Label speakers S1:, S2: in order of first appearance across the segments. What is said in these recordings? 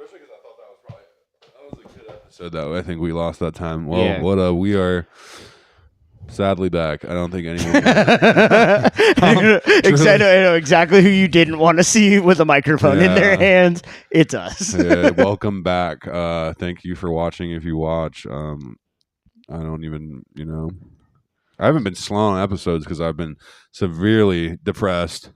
S1: Especially because I thought that was a good episode. Though I think we lost that time. Well, we are sadly back. I don't think anyone.
S2: I know exactly who you didn't want to see with a microphone in their hands. It's us.
S1: Welcome back. Thank you for watching. If you watch, I don't even, I haven't been slow on episodes because I've been severely depressed.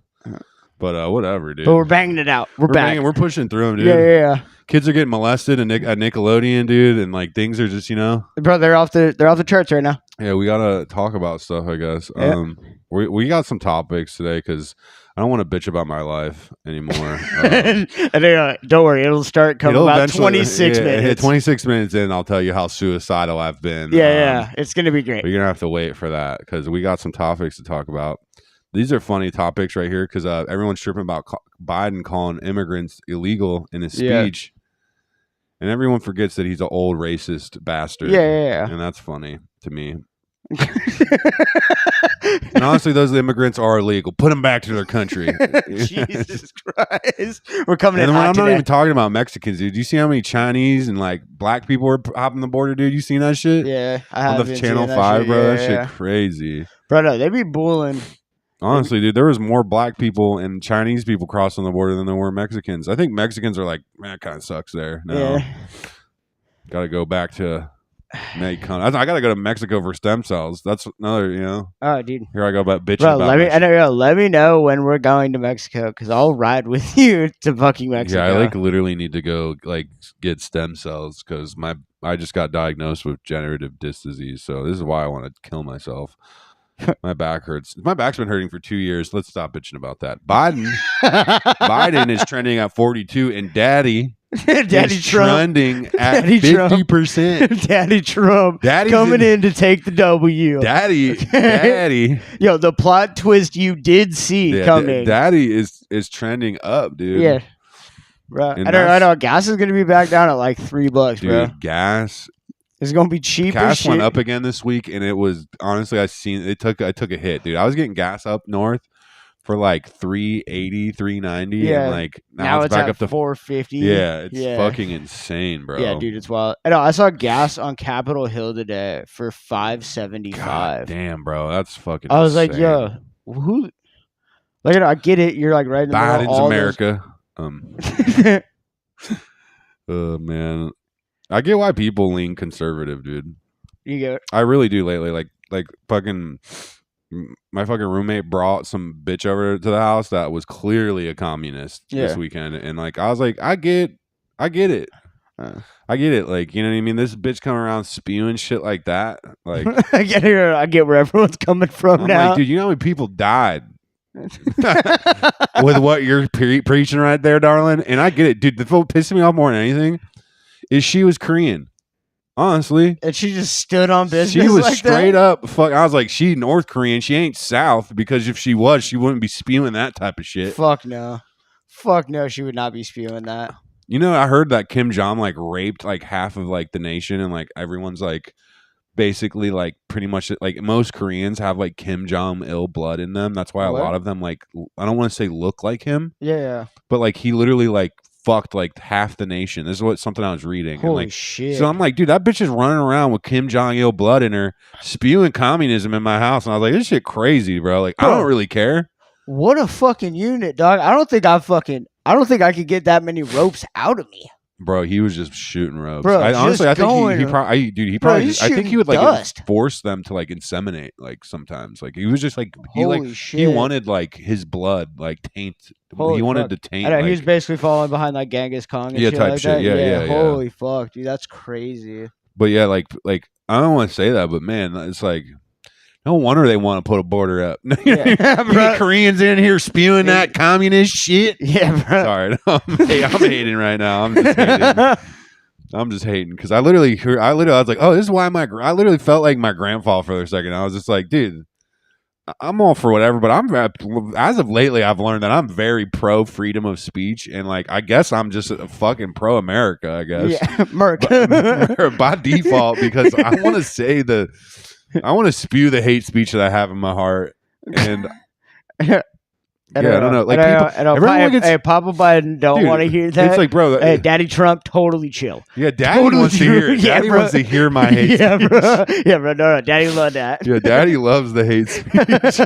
S1: But whatever, dude.
S2: But we're banging it out. We're back.
S1: We're pushing through them, dude.
S2: Yeah.
S1: Kids are getting molested at Nickelodeon, dude, and like things are just,
S2: Bro, they're off the charts right now.
S1: Yeah, we gotta talk about stuff, I guess. Yeah. We got some topics today because I don't want to bitch about my life anymore.
S2: Don't worry, it'll start coming about 26 minutes.
S1: 26 minutes in, I'll tell you how suicidal I've been.
S2: Yeah, it's gonna be great.
S1: But you're gonna have to wait for that because we got some topics to talk about. These are funny topics right here because everyone's tripping about Biden calling immigrants illegal in his speech. And everyone forgets that he's an old racist bastard.
S2: Yeah.
S1: And that's funny to me. And honestly, those immigrants are illegal. Put them back to their country.
S2: Jesus Christ. We're coming in
S1: hot
S2: today.
S1: I'm not even talking about Mexicans, dude. Do you see how many Chinese and like black people are hopping the border, dude? You seen that shit?
S2: Yeah. I have.
S1: On the Channel 5, bro. That shit crazy.
S2: Bro, no, they be bullying.
S1: Honestly, dude, there was more black people and Chinese people crossing the border than there were Mexicans. I think Mexicans are like, man, it kind of sucks there. No. Got to go back to Mexico. I got to go to Mexico for stem cells. That's another,
S2: Oh, dude.
S1: Here I go about bitching
S2: Bro,
S1: about
S2: let me know when we're going to Mexico because I'll ride with you to fucking Mexico.
S1: Yeah, I like literally need to go like get stem cells because I just got diagnosed with degenerative disc disease. So this is why I want to kill myself. My back hurts. My back's been hurting for 2 years. Let's stop bitching about that. Biden is trending at 42, and Daddy is trending at 50%.
S2: Daddy Trump coming in to take the W.
S1: Daddy.
S2: Yo, the plot twist you did see coming.
S1: Daddy is trending up, dude.
S2: Yeah. Bro, I know. Gas is going to be back down at like $3, bro.
S1: Dude, gas.
S2: It's gonna be cheap.
S1: Gas went up again this week, and it was honestly I took a hit, dude. I was getting gas up north for like $3.80, $3.90, and like now it's back up to
S2: $4.50.
S1: Yeah, it's fucking insane, bro.
S2: Yeah, dude, it's wild. I know. I saw gas on Capitol Hill today for $5.75.
S1: Damn, bro, that's fucking.
S2: I was
S1: insane.
S2: like, yo, who? Like, I get it. You're like right in the middle of all
S1: America. Oh man. I get why people lean conservative, dude.
S2: You get it.
S1: I really do lately. Like fucking my fucking roommate brought some bitch over to the house that was clearly a communist this weekend, and like I was like, I get it. I get it. Like, you know what I mean? This bitch coming around spewing shit like that. Like
S2: I get where everyone's coming from
S1: I'm
S2: now.
S1: like, dude, you know how many people died with what you're preaching right there, darling? And I get it, dude. The thing pissing me off more than anything is she was Korean, honestly,
S2: and she just stood on business.
S1: She was
S2: like
S1: straight
S2: that?
S1: up. Fuck, I was like, she North Korean. She ain't South because if she was, she wouldn't be spewing that type of shit.
S2: Fuck no, she would not be spewing that.
S1: You know, I heard that Kim Jong like raped like half of like the nation, and like everyone's like basically like pretty much like most Koreans have like Kim Jong Il blood in them. That's why a lot of them like I don't want to say look like him.
S2: Yeah,
S1: but like he literally like fucked like half the nation. This is something I was reading.
S2: Holy
S1: and, like,
S2: shit.
S1: So I'm like, dude, that bitch is running around with Kim Jong-il blood in her, spewing communism in my house. And I was like, this shit crazy, bro. Like, I don't really care.
S2: What a fucking unit, dog. I don't think I could get that many ropes out of me.
S1: Bro, he was just shooting ropes.
S2: Bro,
S1: I think he would like force them to like inseminate like sometimes. Like he was just like he wanted like his blood like taint. He wanted to taint.
S2: I know,
S1: like,
S2: he was basically falling behind like Genghis Khan and shit
S1: type
S2: like
S1: shit.
S2: that.
S1: Yeah.
S2: Holy fuck, dude, that's crazy.
S1: But yeah, like I don't want to say that, but man, it's like no wonder they want to put a border up. Koreans in here spewing that communist shit.
S2: Yeah, bro.
S1: Sorry, I'm hating right now. I'm just hating because I literally was like, oh, this is why I literally felt like my grandfather for a second. I was just like, dude, I'm all for whatever, but as of lately, I've learned that I'm very pro freedom of speech, and like I guess I'm just a fucking pro America. I guess,
S2: yeah, America
S1: by default because I want to spew the hate speech that I have in my heart, and
S2: I
S1: Yeah, I don't know. Like
S2: I know.
S1: everyone gets.
S2: Hey, Papa Biden don't
S1: Dude,
S2: want to hear that.
S1: It's like, bro.
S2: Hey, Daddy Trump, totally chill.
S1: Yeah, Daddy
S2: Totally
S1: wants to
S2: chill.
S1: hear it.
S2: Yeah,
S1: Daddy
S2: bro.
S1: wants to hear my hate
S2: Yeah,
S1: speech.
S2: bro. Yeah, bro. No, Daddy love that.
S1: Yeah, Daddy loves the hate speech.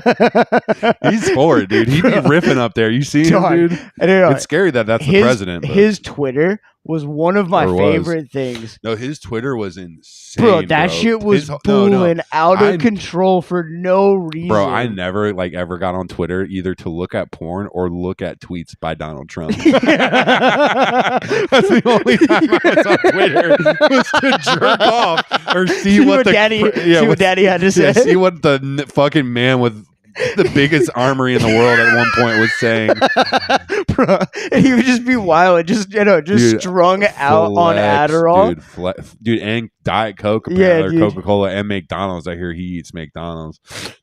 S1: He's for it, dude. He'd be riffing up there. You see him,
S2: Dog.
S1: dude?
S2: I don't know.
S1: It's scary that that's the president. But.
S2: His Twitter was one of my
S1: Or was.
S2: favorite things.
S1: No, his Twitter was insane,
S2: Bro, that shit was booing out of control for no reason.
S1: Bro, I never like ever got on Twitter either to look at porn or look at tweets by Donald Trump. That's the only time I was on Twitter was to jerk off or see what
S2: Daddy had to say.
S1: Yeah, see what the fucking man with the biggest armory in the world at one point was saying.
S2: Bro, and he would just be wild, just dude, strung out on Adderall,
S1: dude, and Diet Coke, apparently, or Coca-Cola, and McDonald's. I hear he eats McDonald's.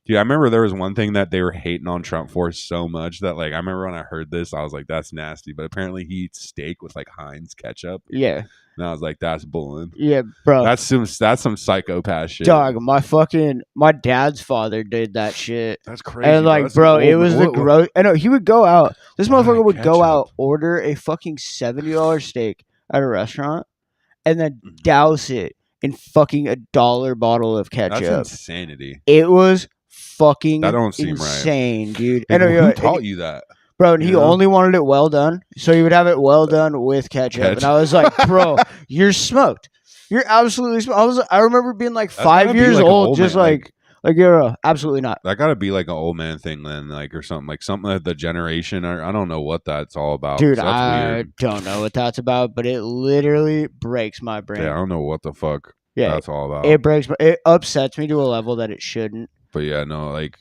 S1: Dude, I remember there was one thing that they were hating on Trump for so much that, like, I remember when I heard this, I was like, "That's nasty." But apparently, he eats steak with like Heinz ketchup.
S2: Yeah.
S1: And I was like, that's bullying.
S2: Yeah, bro.
S1: That's some psychopath shit.
S2: Dog, my dad's father did that shit.
S1: That's crazy.
S2: And like, bro, it was the gross. I know he would go out. This motherfucker would go out, order a fucking $70 steak at a restaurant, and then douse it in fucking $1 bottle of ketchup.
S1: That's insanity.
S2: It was fucking
S1: that don't seem
S2: insane,
S1: right.
S2: dude.
S1: Like, who taught you that?
S2: Bro, and he only wanted it well done, so he would have it well done with ketchup. And I was like, bro, you're smoked. You're absolutely smoked. I remember being like 5 years old, just like you're absolutely not.
S1: That gotta be like an old man thing then, like, or something like the generation, or I don't know what that's all about.
S2: Dude,
S1: that's
S2: I
S1: weird.
S2: don't know what that's about, but it literally breaks my brain.
S1: Yeah, I don't know what the fuck that's all about.
S2: It upsets me to a level that it shouldn't.
S1: But yeah, no, like.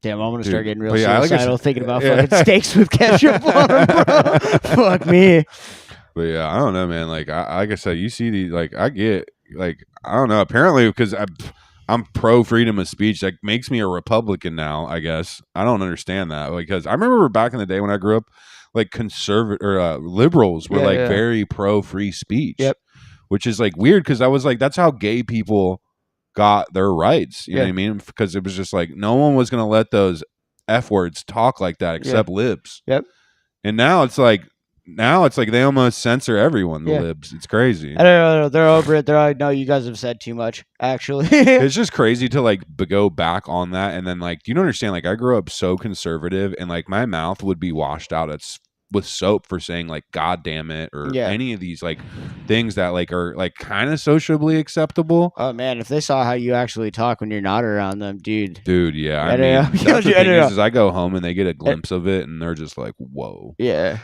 S2: Damn, I'm gonna start getting real
S1: suicidal
S2: thinking about fucking steaks with ketchup on them, bro. Fuck me.
S1: But yeah, I don't know, man. Like I said, you see the like I get like I don't know. Apparently, because I'm pro freedom of speech, that makes me a Republican now. I guess I don't understand that because I remember back in the day when I grew up, like conservative or liberals were very pro free speech.
S2: Yep.
S1: Which is like weird because I was like, that's how gay people got their rights. You know what I mean? Because it was just like no one was going to let those F words talk like that except libs.
S2: Yep.
S1: And now it's like they almost censor everyone, the libs. It's crazy.
S2: I don't know. They're over it. They're like, no, you guys have said too much, actually.
S1: It's just crazy to like go back on that. And then like, do you understand? Like I grew up so conservative and like my mouth would be washed out with soap for saying like God damn it or any of these like things that like are like kind of sociably acceptable.
S2: Oh man, if they saw how you actually talk when you're not around them, dude.
S1: Yeah, I mean, that's the thing is I go home and they get a glimpse of it and they're just like, whoa.
S2: Yeah.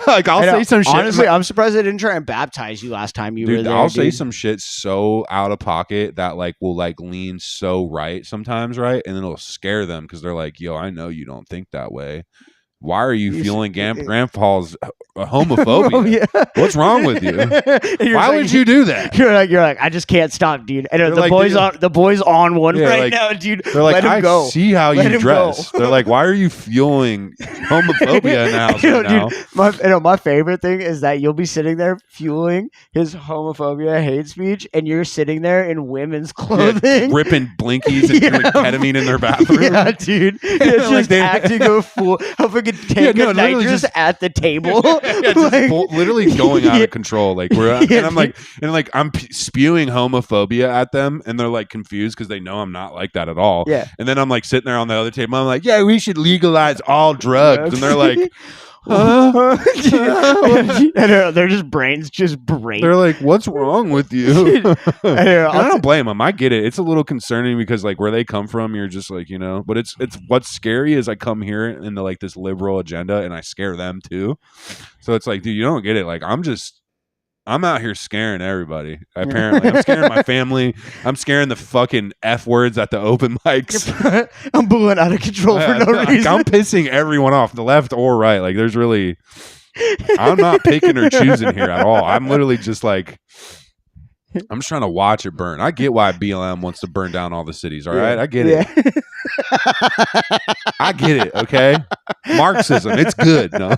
S1: Like I'll say some shit.
S2: Honestly, I'm surprised they didn't try and baptize you last time you were there.
S1: I'll say some shit so out of pocket that like will like lean so right sometimes, right? And then it'll scare them because they're like, yo, I know you don't think that way. Why are you feeling grandpa's homophobia? What's wrong with you? Why would you do that?
S2: You're like, I just can't stop, dude. And the boy's on one right now, dude.
S1: They're like, let him go. See how you dress. They're like, why are you fueling homophobia now?
S2: My favorite thing is that you'll be sitting there fueling his homophobia hate speech, and you're sitting there in women's clothing,
S1: ripping blinkies and doing ketamine in their bathroom.
S2: Yeah, dude. It's just acting a fool. How fucking take a nitrous at the table.
S1: Literally going out of control. Like and I'm spewing homophobia at them, and they're like confused because they know I'm not like that at all.
S2: Yeah.
S1: And then I'm like sitting there on the other table. I'm like, yeah, we should legalize all drugs. And they're like,
S2: their just brains just break.
S1: They're like, what's wrong with you? I don't blame them. I get it. It's a little concerning because like where they come from, you're just like, but it's what's scary is I come here into like this liberal agenda and I scare them too. So it's like, dude, you don't get it. Like I'm out here scaring everybody. Apparently, I'm scaring my family. I'm scaring the fucking F words at the open mics.
S2: I'm booing out of control for no reason.
S1: I'm pissing everyone off, the left or right. Like, I'm not picking or choosing here at all. I'm literally just like, I'm just trying to watch it burn. I get why BLM wants to burn down all the cities. All right, I get it. I get it. Okay. Marxism, it's good. No.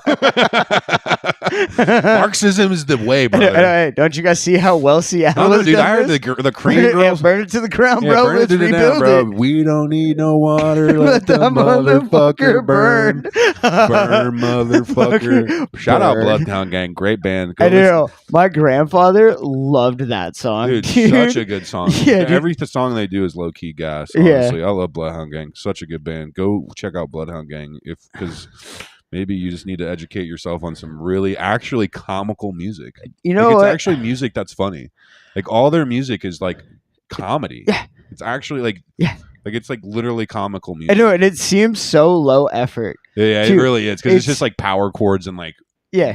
S1: Marxism is the way, brother.
S2: Don't you guys see how well Seattle is?
S1: Dude, I heard the Korean girls
S2: burn it to the ground, bro.
S1: Burn
S2: Let's
S1: it to the
S2: rebuild
S1: ground, bro.
S2: it.
S1: We don't need no water. Let the motherfucker burn. Burn, motherfucker. Shout out Bloodhound Gang, great band.
S2: I know. My grandfather loved that song, dude.
S1: Such a good song.
S2: Yeah,
S1: every song they do is low key gas. Honestly, I love Bloodhound Gang. Such a good band. Go check out Bloodhound Gang because maybe you just need to educate yourself on some really actually comical music.
S2: You know,
S1: it's actually music that's funny. Like all their music is like comedy.
S2: Yeah,
S1: it's actually like like it's like literally comical music.
S2: I know, and it seems so low effort.
S1: Yeah, it really is because it's just like power chords and like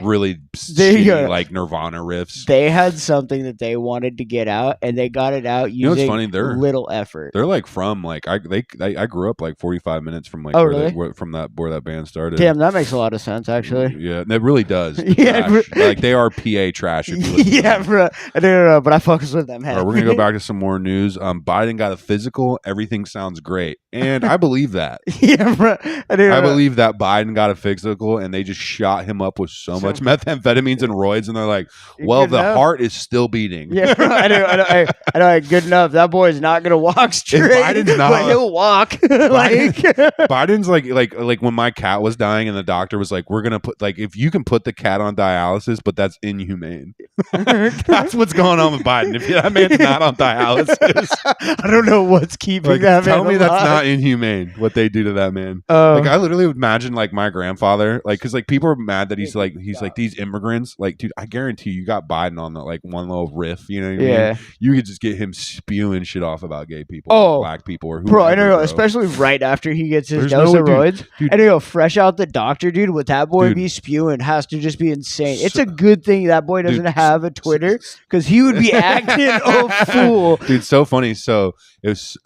S1: really shitty, like Nirvana riffs.
S2: They had something that they wanted to get out, and they got it out using little effort.
S1: They're like from like I grew up like 45 minutes from like where that band started.
S2: Damn, that makes a lot of sense actually.
S1: Yeah, it really does. Like they are PA trash.
S2: Yeah, bro. I don't know, but I focus with them.
S1: All right, we're gonna go back to some more news. Biden got a physical. Everything sounds great, and I believe that.
S2: Yeah, bro. I
S1: believe that Biden got a physical, and they just shot him up with so much methamphetamines and roids, and they're like, well, the heart is still beating.
S2: Yeah, bro, I know. Good enough. That boy's not gonna walk straight.
S1: Biden's not,
S2: but he'll walk.
S1: Biden's like when my cat was dying, and the doctor was like, we're gonna put if you can put the cat on dialysis, but that's inhumane. That's what's going on with Biden. If that man's not on dialysis,
S2: I don't know what's keeping that man
S1: tell me
S2: alive.
S1: That's not inhumane. What they do to that man. I literally would imagine my grandfather, because people are mad that he's like these immigrants, dude, I guarantee you got Biden on the one little riff, you know what I mean? You could just get him spewing shit off about gay people, black people, or whoever,
S2: bro. I know, especially right after he gets his dose of roids.
S1: Dude.
S2: I know, fresh out the doctor, dude. What that boy be spewing has to just be insane. It's a good thing that boy doesn't have a Twitter, because he would be acting a fool,
S1: dude. So funny. So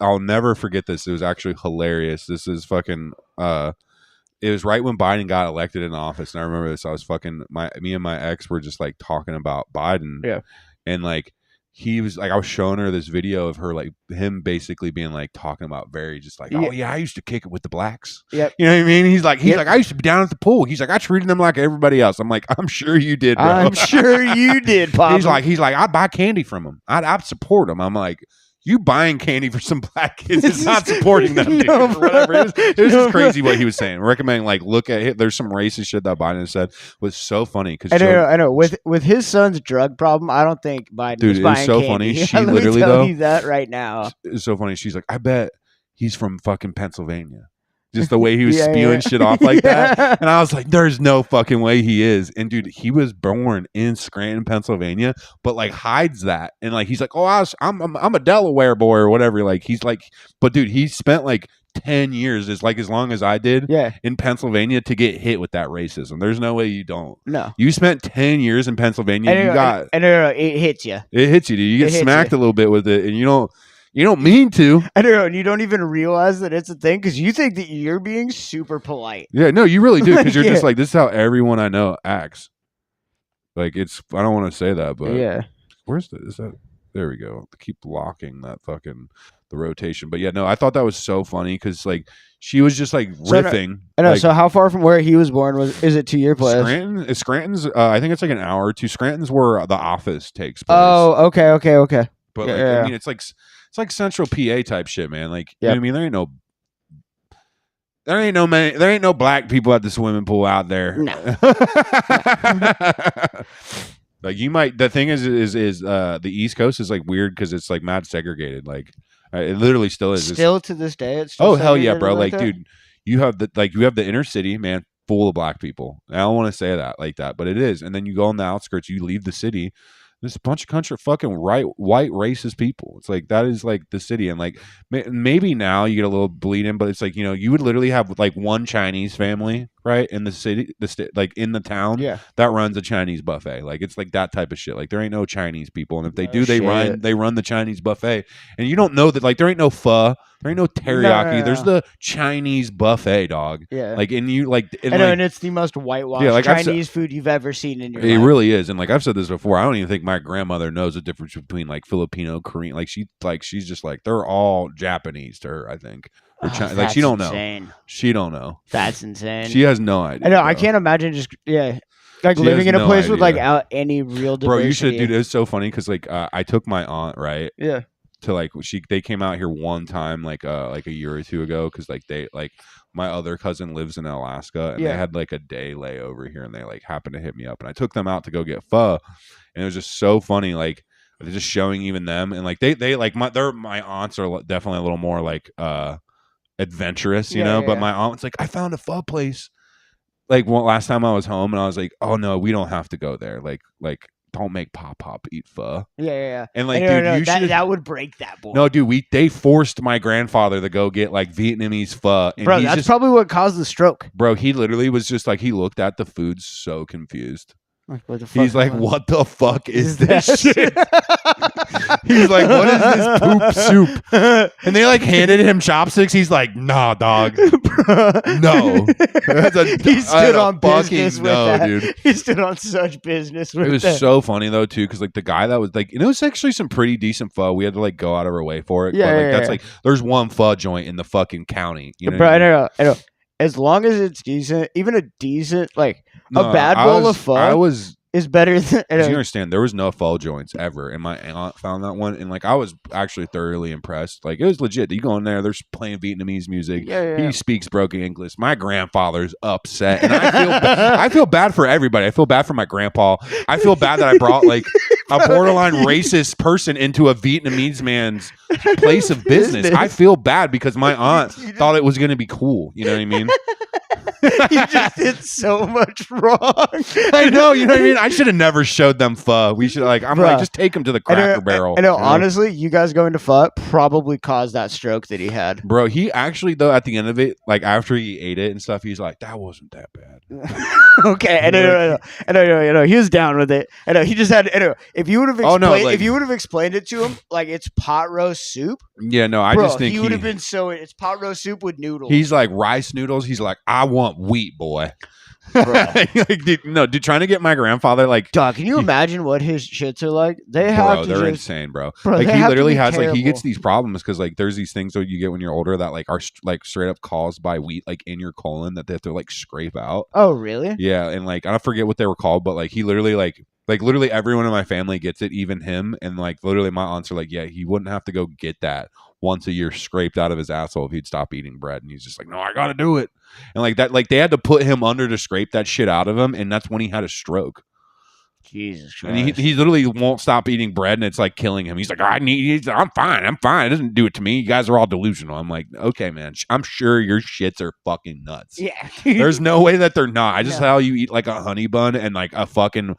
S1: I'll never forget this. It was actually hilarious. This is fucking. It was right when Biden got elected in office, and I remember this. I was me and my ex were just talking about Biden, and he was I was showing her this video of her him basically being talking about very just oh yeah, I used to kick it with the blacks.
S2: Yep.
S1: You know what I mean? He's like I used to be down at the pool. He's like, I treated them like everybody else. I'm like, I'm sure you did, bro.
S2: I'm sure you did, Pop.
S1: He's like, I'd buy candy from him. I'd support him. I'm like, you buying candy for some black kids is not supporting them, dude, or whatever. It was just crazy what he was saying. Recommending look at it. There's some racist shit that Biden said was so funny because
S2: I know. With his son's drug problem, I don't think Biden is buying
S1: so
S2: candy.
S1: Funny. She
S2: Let
S1: literally
S2: me tell you that right now.
S1: It's so funny. She's like, I bet he's from fucking Pennsylvania. Just the way he was spewing shit off like that. And I was like, there's no fucking way he is. And dude, he was born in Scranton, Pennsylvania, but hides that. And he's like, oh, I'm a Delaware boy or whatever. But dude, he spent 10 years, as long as I did in Pennsylvania, to get hit with that racism. There's no way you don't.
S2: No.
S1: You spent 10 years in Pennsylvania.
S2: It hits you.
S1: It hits you, dude. You get smacked a little bit with it, and you don't mean to.
S2: I don't know, and you don't even realize that it's a thing because you think that you're being super polite.
S1: Yeah, no, you really do, because you're just this is how everyone I know acts. I don't want to say that, but where's is that? There we go. Keep locking that fucking the rotation. But yeah, no, I thought that was so funny because she was just riffing.
S2: I know. So how far from where he was born is it to your place?
S1: Scranton's. I think it's an hour to Scranton's where The Office takes place.
S2: Oh, okay.
S1: But I mean, it's like central PA type shit, man. You know what I mean? There ain't no black people at the swimming pool out there.
S2: No.
S1: You might. The thing is the East Coast is weird because it's mad segregated. It literally still is.
S2: Still to this day, it's still
S1: hell yeah, bro.
S2: that?
S1: Dude, you have the inner city, man, full of black people. I don't want to say that like that, but it is. And then you go on the outskirts, you leave the city. There's a bunch of country fucking white racist people. It's that is the city, and maybe now you get a little bleed in, but it's you would literally have one Chinese family right in the city, in the town that runs a Chinese buffet. It's that type of shit. There ain't no Chinese people, and if they do, they run the Chinese buffet, and you don't know that there ain't no pho, there ain't no teriyaki. No. There's the Chinese buffet, dog.
S2: Yeah,
S1: and you
S2: I know, and it's the most whitewashed Chinese food you've ever seen in your life.
S1: It really is, and I've said this before. I don't even think my grandmother knows the difference between Filipino, Korean. She's just they're all Japanese to her, I think. Like she don't
S2: insane.
S1: know. She don't know.
S2: That's insane.
S1: She has no idea.
S2: I know.
S1: Bro.
S2: I can't imagine just like living in a place with like out any real diversity.
S1: Bro, you should, dude. It's so funny because like I took my aunt
S2: Yeah.
S1: to like they came out here one time like a year or two ago because like they like my other cousin lives in Alaska and they had like a day layover here and they like happened to hit me up and I took them out to go get pho and it was just so funny like they're just showing even them and like they like my aunts are definitely a little more like adventurous you know but my aunt's like I found a pho place like last time I was home and I was like oh no we don't have to go there like don't make Pop eat pho.
S2: Yeah.
S1: And like, dude,
S2: that would break that boy.
S1: No, dude, they forced my grandfather to go get like Vietnamese pho. And
S2: bro, that's probably what caused the stroke.
S1: Bro, he literally was just like, he looked at the food so confused.
S2: Like, what the fuck
S1: He's like, what the fuck is this shit? He's like, what is this poop soup? And they like handed him chopsticks. He's like, nah, dog. No.
S2: He stood on business with that.
S1: Dude.
S2: He stood on such business with that.
S1: It was so funny though, too, because like the guy that was like, and it was actually some pretty decent pho. We had to like go out of our way for it.
S2: Yeah,
S1: but like that's like, there's one pho joint in the fucking county. You know
S2: bro, I know. As long as it's decent, even a decent, like a bad bowl of pho is better than.
S1: You understand? There was no pho joints ever, and my aunt found that one, and like I was actually thoroughly impressed. Like it was legit. You go in there, they're playing Vietnamese music.
S2: Yeah.
S1: He speaks broken English. My grandfather's upset, and I feel bad for everybody. I feel bad for my grandpa. I feel bad that I brought like a borderline racist person into a Vietnamese man's place of business. I feel bad because my aunt thought it was going to be cool. You know what I mean?
S2: You just did so much wrong.
S1: I know, you know what I mean? I should have never showed them pho. We should like just take them to the Cracker Barrel.
S2: I know, honestly, you guys going to pho probably caused that stroke that he had.
S1: Bro, he actually though at the end of it, like after he ate it and stuff, he's like, that wasn't that bad.
S2: Okay, I know. He was down with it. I know. He just had. I know. If you would have explained, if you would have explained it to him, like it's pot roast soup.
S1: Yeah, no, I just think
S2: he would have been so. It's pot roast soup with noodles.
S1: He's like rice noodles. He's like, I want wheat, boy. Like, dude, trying to get my grandfather like,
S2: dog. Can you imagine what his shits are like? They're
S1: insane, bro. Like he literally has like he gets these problems because like there's these things that you get when you're older that like are like straight up caused by wheat like in your colon that they have to like scrape out.
S2: Oh, really?
S1: Yeah, and like I forget what they were called, but like he literally like literally everyone in my family gets it, even him, and like literally my aunts are like, yeah, he wouldn't have to go get that once a year scraped out of his asshole if he'd stop eating bread, and he's just like, no, I gotta do it. And like that, like they had to put him under to scrape that shit out of him, and that's when he had a stroke.
S2: Jesus Christ.
S1: And he literally won't stop eating bread, and it's like killing him. He's like, I'm fine. It doesn't do it to me. You guys are all delusional. I'm like, okay, man. I'm sure your shits are fucking nuts.
S2: Yeah.
S1: There's no way that they're not. I just how you eat like a honey bun and like a fucking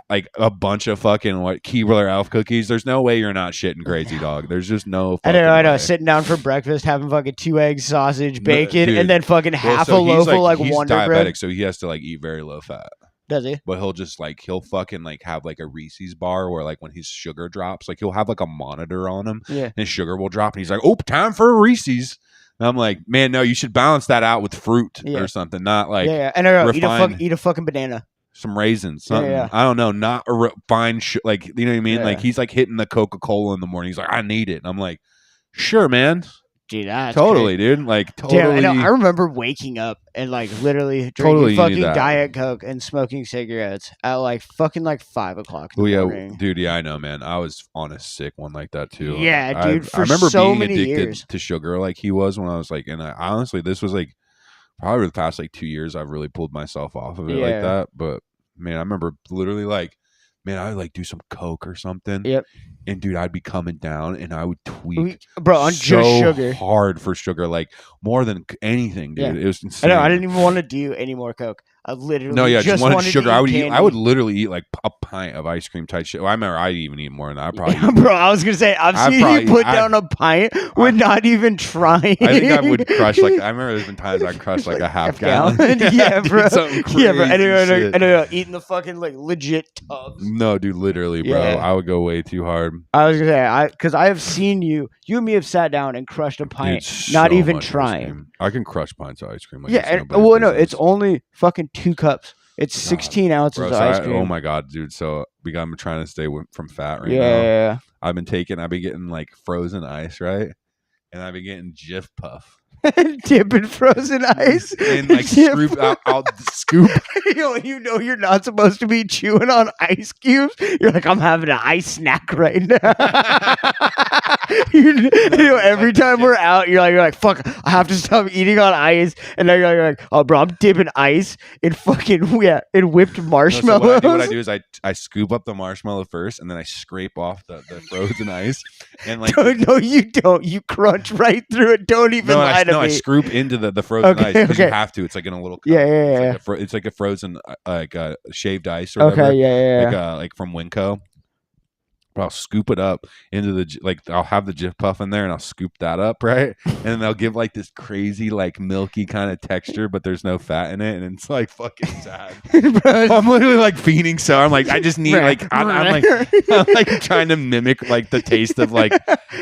S1: like a bunch of fucking what Keebler Elf cookies. There's no way you're not shitting crazy, dog. There's just no fucking
S2: I know.
S1: way.
S2: Sitting down for breakfast, having fucking 2 eggs, sausage, bacon, dude, and then fucking half a loaf of like Wonder
S1: diabetic,
S2: Bread.
S1: So he has to like eat very low fat.
S2: Does he?
S1: But he'll fucking like have like a Reese's bar where like when his sugar drops, like he'll have like a monitor on him.
S2: Yeah.
S1: And his sugar will drop and he's like, oh, time for a Reese's. And I'm like, man, no, you should balance that out with fruit or something, not like
S2: And eat a fucking banana.
S1: Some raisins, something. I don't know, not a refined like you know what I mean? Like he's like hitting the Coca-Cola in the morning. He's like, I need it. And I'm like, sure, man.
S2: Dude, that's
S1: totally,
S2: crazy.
S1: Dude. Like totally.
S2: Damn, I remember waking up and like literally drinking fucking Diet Coke and smoking cigarettes at like fucking like 5 o'clock.
S1: Oh yeah, dude. Yeah, I know, man. I was on a sick one like that too.
S2: Yeah, dude.
S1: I remember
S2: so
S1: being addicted
S2: years.
S1: to sugar like he was when I was like, and I honestly, this was like probably the past like 2 years. I've really pulled myself off of it like that. But man, I remember literally like, man, I would like do some Coke or something.
S2: Yep.
S1: And dude, I'd be coming down and I would tweak,
S2: bro, on
S1: so
S2: just sugar,
S1: hard for sugar, like more than anything, dude. It was insane.
S2: I know. I didn't even want to do any more Coke. I literally
S1: just wanted sugar. I would literally eat like a pint of ice cream type shit. Well, I remember I'd even eat more than that. I probably
S2: bro, I was gonna say I've seen you put down a pint with not even trying.
S1: I think I would crush like I remember there's been times I crushed like a half gallon.
S2: Yeah, bro.
S1: Yeah, bro.
S2: I know. Eating the fucking like legit tubs.
S1: No, dude, literally, bro. I would go way too hard.
S2: I was gonna say because I have seen you and me have sat down and crushed a pint,
S1: dude,
S2: not
S1: so
S2: even trying.
S1: I can crush pints of ice cream. Like
S2: it's only fucking 2 cups. It's 16 ounces of ice cream.
S1: Oh my god, dude! So I'm trying to stay from fat right now.
S2: Yeah.
S1: I've been getting like frozen ice, right? And I've been getting Jif Puff.
S2: Dip in frozen ice
S1: and like scoop out the scoop.
S2: You know you're not supposed to be chewing on ice cubes. You're like, I'm having an ice snack right now. Every time we're out, you're like, fuck, I have to stop eating on ice. And now you're like, oh, bro, I'm dipping ice in in whipped marshmallows.
S1: So what I do is I scoop up the marshmallow first, and then I scrape off the frozen ice. And like,
S2: no, you don't. You crunch right through it. Don't even lie to me.
S1: I scoop into the frozen ice because you have to. It's like in a little cup.
S2: Yeah.
S1: It's like a frozen shaved ice or whatever.
S2: Yeah.
S1: Like from Winco. But I'll scoop it up into I'll have the Jif Puff in there and I'll scoop that up, right? And then they'll give like this crazy, like milky kind of texture, but there's no fat in it. And it's like fucking sad. I'm literally like fiending. So I'm like, I just need I'm like trying to mimic like the taste of like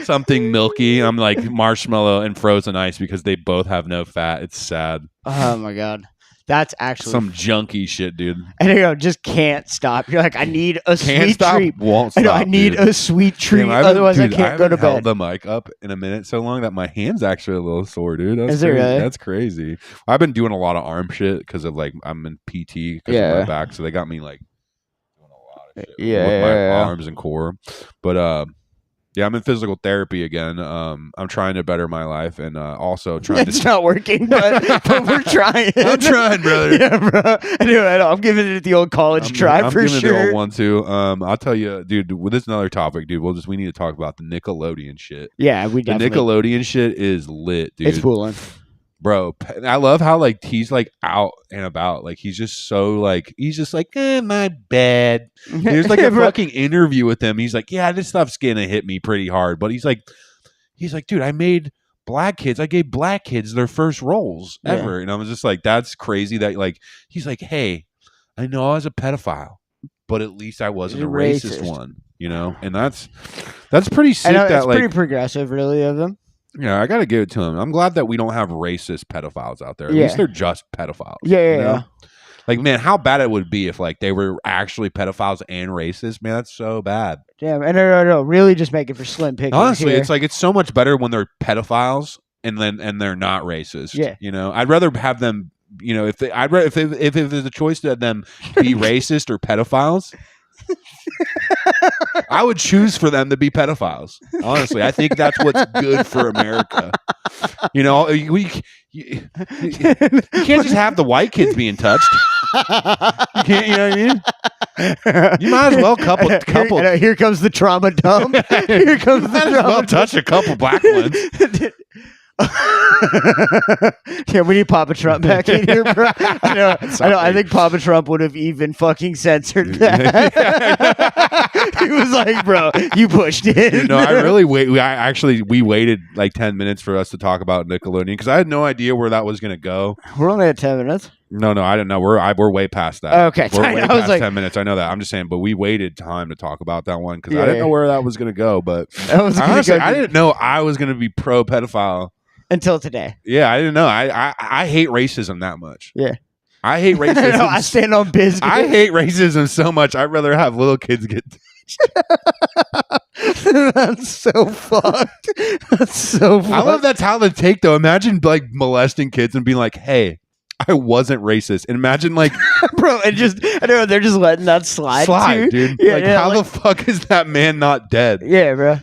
S1: something milky. I'm like marshmallow and frozen ice because they both have no fat. It's sad.
S2: Oh my God. That's actually
S1: some junky shit, dude.
S2: And just can't stop. You're like, I need a sweet treat.
S1: Won't stop,
S2: I need a sweet treat. Otherwise, I can't go to bed.
S1: I held the mic up in a minute so long that my hand's actually a little sore, dude.
S2: Is it really?
S1: That's crazy. I've been doing a lot of arm shit because of like I'm in PT because of my back, so they got me like doing a lot of shit with my arms and core. But yeah, I'm in physical therapy again. I'm trying to better my life and also trying
S2: It's not working, but we're trying.
S1: I'm trying, brother.
S2: Yeah, bro. Anyway, I'm giving it the old college try for sure. I'm giving it the old
S1: one too. I'll tell you, dude, with this another topic, dude, we need to talk about the Nickelodeon shit.
S2: Yeah, we definitely.
S1: The Nickelodeon shit is lit, dude.
S2: It's fooling.
S1: Bro, I love how like he's like out and about. Like he's just my bad. There's like a fucking interview with him. He's like, yeah, this stuff's gonna hit me pretty hard. But he's like, dude, I made black kids. I gave black kids their first roles ever. And I was just like, that's crazy that like he's like, hey, I know I was a pedophile, but at least I wasn't a racist one, you know? And that's pretty sick. It's
S2: pretty progressive, really, of them.
S1: Yeah, I gotta give it to him. I'm glad that we don't have racist pedophiles out there. At least they're just pedophiles.
S2: Yeah.
S1: Like, man, how bad it would be if like they were actually pedophiles and racist. Man, that's so bad.
S2: Damn, and no, really just make it for slim pickings.
S1: Honestly, it's like it's so much better when they're pedophiles and they're not racist.
S2: Yeah,
S1: you know, I'd rather have them. You know, if there's a choice to have them be racist or pedophiles. I would choose for them to be pedophiles. Honestly, I think that's what's good for America. You know, you can't just have the white kids being touched. You can't, you know what I mean? You might as well couple.
S2: Here comes the trauma dump. Here comes the trauma.
S1: Well, touch a couple black ones.
S2: Yeah, we need Papa Trump back in here, bro. I know. I think Papa Trump would have even fucking censored that. He was like, "Bro, you pushed it."
S1: We waited like 10 minutes for us to talk about Nickelodeon because I had no idea where that was going to go.
S2: We're only at 10 minutes.
S1: No, I didn't know. We're way past that.
S2: Okay,
S1: we're way past 10 minutes. I know that. I'm just saying, but we waited time to talk about that one because I didn't know where that was going to go. But honestly, I didn't know I was going to be pro pedophile.
S2: Until today.
S1: Yeah, I didn't know. I hate racism that much.
S2: Yeah.
S1: I hate racism.
S2: No, I stand on business.
S1: I hate racism so much. I'd rather have little kids get
S2: That's so fucked. That's so fucked.
S1: I love that's how they take though. Imagine like molesting kids and being like, hey, I wasn't racist. And imagine like
S2: bro, and just I don't know, they're just letting that slide
S1: dude. Yeah, how the fuck is that man not dead?
S2: Yeah, bro.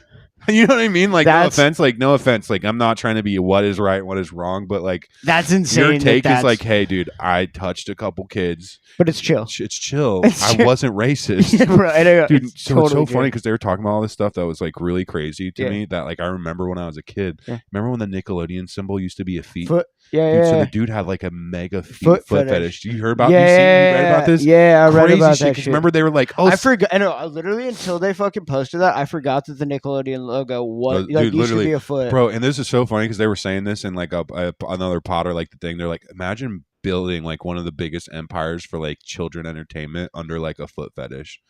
S1: You know what I mean? Like, no offense. Like, I'm not trying to be what is right, what is wrong, but like,
S2: that's insane.
S1: Your take is like, hey, dude, I touched a couple kids,
S2: but it's chill.
S1: It's chill. I wasn't racist,
S2: yeah, bro. I know.
S1: Dude. It's so funny because they were talking about all this stuff that was like really crazy to me. That like I remember when I was a kid. Yeah. Remember when the Nickelodeon symbol used to be a feet?
S2: Yeah.
S1: So the dude had like a mega foot fetish. You heard about?
S2: Yeah,
S1: you read about this?
S2: Yeah, I read about that shit.
S1: Remember they were like, oh,
S2: I forgot. I know. Literally until they fucking posted that, I forgot that the Nickelodeon logo was like used to be a foot,
S1: bro. And this is so funny because they were saying this in like another pod or like the thing. They're like, imagine building like one of the biggest empires for like children entertainment under like a foot fetish.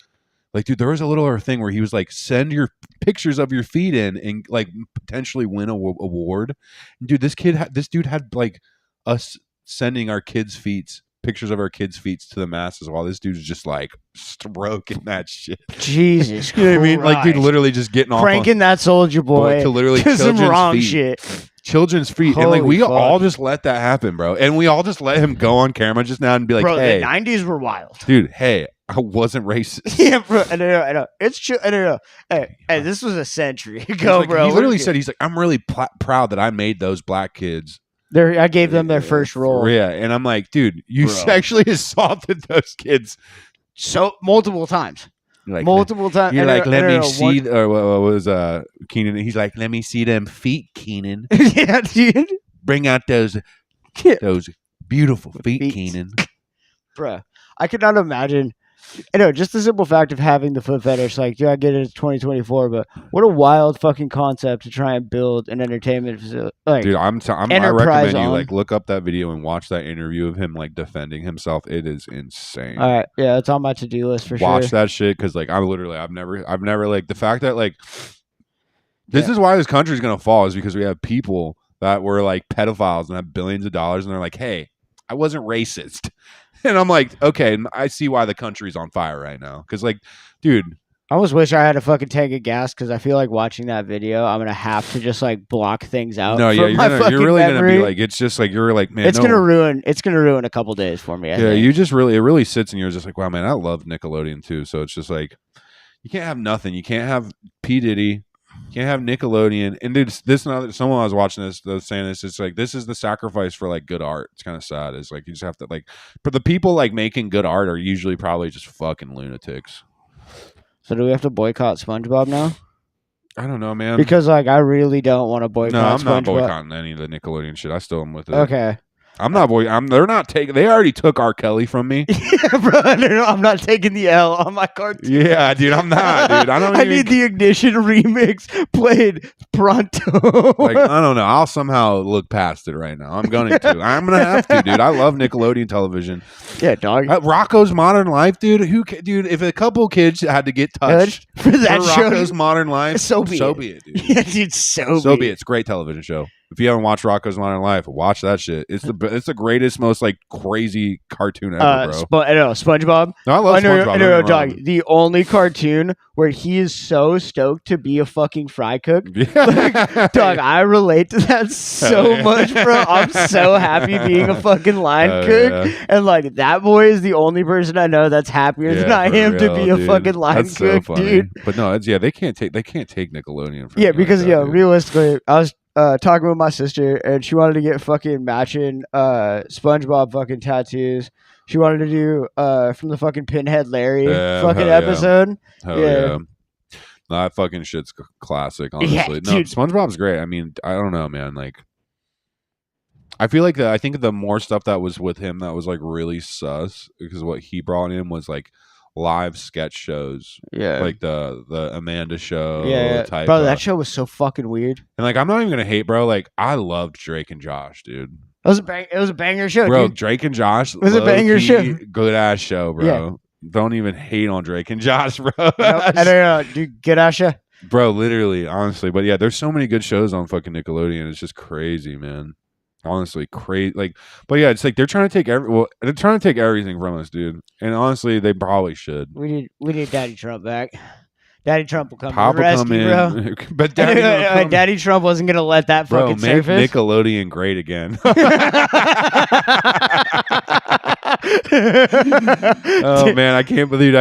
S1: Like, dude, there was a little thing where he was like, send your pictures of your feet in and like potentially win a award. And dude, this dude had like us sending our kids' pictures of our kids' feet to the masses while this dude's just like stroking that shit.
S2: Jesus,
S1: you know what I mean? Like, dude, literally just getting off
S2: cranking that soldier boy
S1: to literally
S2: some wrong
S1: feet.
S2: shit.
S1: children's feet, and like
S2: Holy
S1: we
S2: fuck.
S1: all just let that happen, bro. And we all just let him go on camera just now and be like,
S2: bro,
S1: hey,
S2: the 90s were wild.
S1: dude, hey, I wasn't racist.
S2: Yeah, bro. I know. It's true. I know. Hey, this was a century ago,
S1: like,
S2: bro.
S1: He literally said, he's like, I'm really proud that I made those black kids.
S2: I gave them their first role.
S1: Yeah, and I'm like, dude, you sexually assaulted those kids
S2: so multiple times.
S1: Like,
S2: multiple times.
S1: You're like, let me see. Or what was Keenan? He's like, let me see them feet, Keenan.
S2: Yeah, dude.
S1: Bring out those beautiful feet, Keenan.
S2: Bruh, I could not imagine. I know, just the simple fact of having the foot fetish, like, yeah, I get it, it's 2024, but what a wild fucking concept to try and build an entertainment facility. Like,
S1: dude, I recommend you like look up that video and watch that interview of him like defending himself. It is insane.
S2: All right, yeah, it's on my to-do list for sure.
S1: Watch that shit because like I've never like the fact that like this is why this country's gonna fall is because we have people that were like pedophiles and have billions of dollars and they're like, hey, I wasn't racist. And I'm like, okay, I see why the country's on fire right now. Because, like, dude.
S2: I almost wish I had a fucking tank of gas because I feel like watching that video, I'm going to have to just, like, block things out.
S1: No, yeah, you're really going to be like, it's just like, you're like, man,
S2: it's going to ruin a couple days for me. I think.
S1: You just really, it really sits in you. Just like, wow, man, I love Nickelodeon too. So it's just like, you can't have nothing. You can't have P. Diddy. You can't have Nickelodeon. And dude, someone I was watching this, they was saying this, it's like, this is the sacrifice for like good art. It's kind of sad. It's like, you just have to like, but the people like making good art are usually probably just fucking lunatics.
S2: So do we have to boycott SpongeBob now?
S1: I don't know, man.
S2: Because like, I really don't want to boycott SpongeBob.
S1: No, I'm not boycotting any of the Nickelodeon shit. I still am with it.
S2: Okay.
S1: I'm not they're not taking. They already took R. Kelly from me.
S2: Yeah, bro. I'm not taking the L on my cartoon.
S1: Yeah, dude. I'm not, dude.
S2: I need the Ignition remix played pronto.
S1: Like, I don't know. I'll somehow look past it right now. I'm going to. I'm gonna have to, dude. I love Nickelodeon television.
S2: Yeah, dog.
S1: Rocco's Modern Life, dude. Dude? If a couple kids had to get touched
S2: for that show,
S1: Rocco's Modern Life, so be it, dude.
S2: Yeah, dude. So be it.
S1: It's a great television show. If you haven't watched Rocco's Modern Life, watch that shit. It's the greatest, most like crazy cartoon ever, bro.
S2: I know SpongeBob.
S1: No, I love SpongeBob.
S2: I know, dog. The only cartoon where he is so stoked to be a fucking fry cook.
S1: Yeah.
S2: Like, dog, I relate to that so much, bro. I'm so happy being a fucking line cook, and like that boy is the only person I know that's happier than I am to be a fucking line cook, dude.
S1: But no, they can't take Nickelodeon.
S2: For because realistically, I was talking with my sister and she wanted to get fucking matching SpongeBob fucking tattoos. She wanted to do from the fucking Pinhead Larry fucking episode.
S1: Hell yeah. No, that fucking shit's classic, honestly.
S2: Yeah,
S1: no,
S2: dude.
S1: SpongeBob's great. I mean, I don't know, man. Like, I feel like I think the more stuff that was with him that was like really sus because what he brought in was like live sketch shows, like the Amanda show, type.
S2: Bro, that show was so fucking weird.
S1: And like, I'm not even gonna hate, bro. Like, I loved Drake and Josh, dude.
S2: It was a banger show,
S1: bro.
S2: dude.
S1: Drake and Josh,
S2: it was a banger show.
S1: Good ass show, bro.
S2: Yeah.
S1: Don't even hate on Drake and Josh, bro.
S2: Nope, I don't know, dude. Good ass show,
S1: bro. Literally, honestly, but yeah, there's so many good shows on fucking Nickelodeon. It's just crazy, man. Honestly, crazy. Like, but yeah, it's like they're trying to take everything from us, dude. And honestly, they probably should.
S2: We need Daddy Trump back. Daddy Trump will come
S1: Papa
S2: to the rescue,
S1: bro. But
S2: Daddy Trump wasn't gonna let that fucking surface.
S1: Make Nickelodeon great again. Oh man, I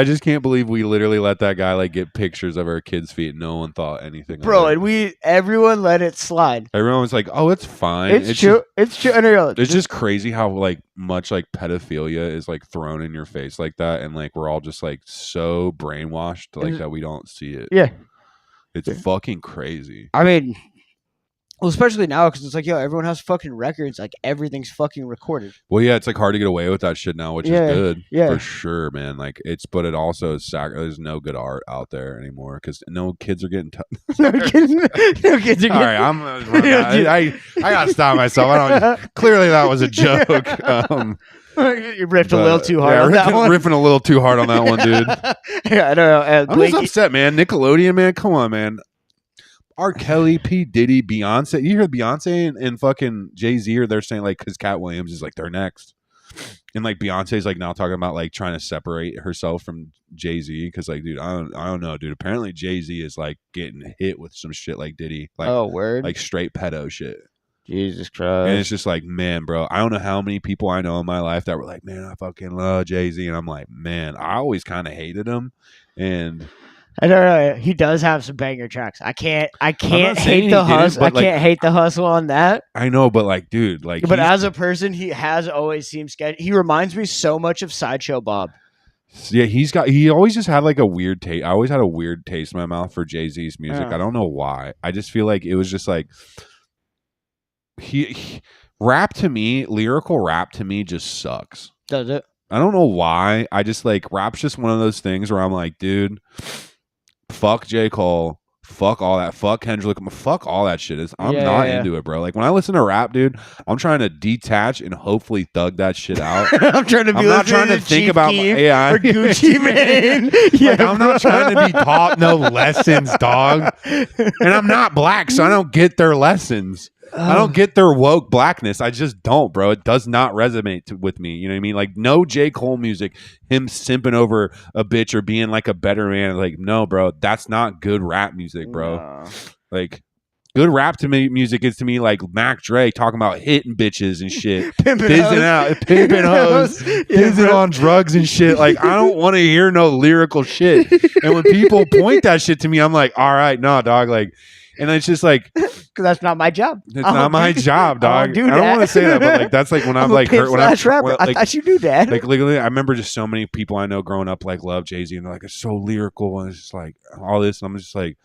S1: just can't believe we literally let that guy like get pictures of our kids' feet and no one thought anything
S2: bro,
S1: of it.
S2: And everyone let it slide.
S1: Everyone was like, oh, it's fine.
S2: It's true. It's true.
S1: It's just crazy how like much like pedophilia is like thrown in your face like that, and like we're all just like so brainwashed like that we don't see it.
S2: Yeah,
S1: it's fucking crazy.
S2: I mean, well, especially now because it's like, yo, everyone has fucking records. Like everything's fucking recorded.
S1: Well, yeah, it's like hard to get away with that shit now, which is good, for sure, man. Like but it also is there's no good art out there anymore because no kids are getting.
S2: No kids are getting.
S1: All right, I gotta stop myself. Clearly that was a joke.
S2: You ripped a little too hard on that one.
S1: Ripping a little too hard on that one, dude.
S2: Yeah, I don't know.
S1: I'm just upset, man. Nickelodeon, man. Come on, man. R. Kelly, P. Diddy, Beyonce. You hear Beyonce and fucking Jay-Z are they're saying like because Cat Williams is like they're next. And like Beyonce's like now talking about like trying to separate herself from Jay-Z because like dude I don't know dude apparently Jay-Z is like getting hit with some shit like Diddy like
S2: word
S1: like straight pedo shit.
S2: Jesus Christ.
S1: And it's just like, man, bro, I don't know how many people I know in my life that were like, man, I fucking love Jay-Z. And I'm like, man, I always kind of hated him. And
S2: I don't know. He does have some banger tracks. I can't hate the hustle.
S1: Like,
S2: can't hate the hustle on that.
S1: I know, but like, dude, like,
S2: but as a person, he has always seemed sketchy. He reminds me so much of Sideshow Bob.
S1: Yeah, he always just had like a weird taste. I always had a weird taste in my mouth for Jay-Z's music. I don't know why. I just feel like it was just like he rap to me, lyrical rap to me just sucks.
S2: Does it?
S1: I don't know why. I just like rap's just one of those things where I'm like, dude, fuck J. Cole, fuck all that, fuck Kendrick, fuck all that shit. I'm not into it, bro. Like when I listen to rap, dude, I'm trying to detach and hopefully thug that shit out.
S2: I'm not trying to think about or Gucci Mane.
S1: Like, I'm not trying to be taught no lessons, dog. And I'm not black, so I don't get their lessons. I don't get their woke blackness. I just don't, bro. It does not resonate with me. You know what I mean? Like, no J. Cole music, him simping over a bitch or being like a better man. Like, no, bro. That's not good rap music, bro. No. Like, good rap to me music is to me like Mac Dre talking about hitting bitches and shit. Pimping hoes. Pimping on drugs and shit. Like, I don't want to hear no lyrical shit. And when people point that shit to me, I'm like, all right, no, dog. Like, and it's just like,
S2: because that's not my job.
S1: It's not my job, dog. I don't want to say that, but like that's like when I'm like hurt. When I'm
S2: rapper. I thought you knew that.
S1: Like literally, I remember just so many people I know growing up like love Jay-Z and they're like it's so lyrical and it's just like all this. And I'm just like,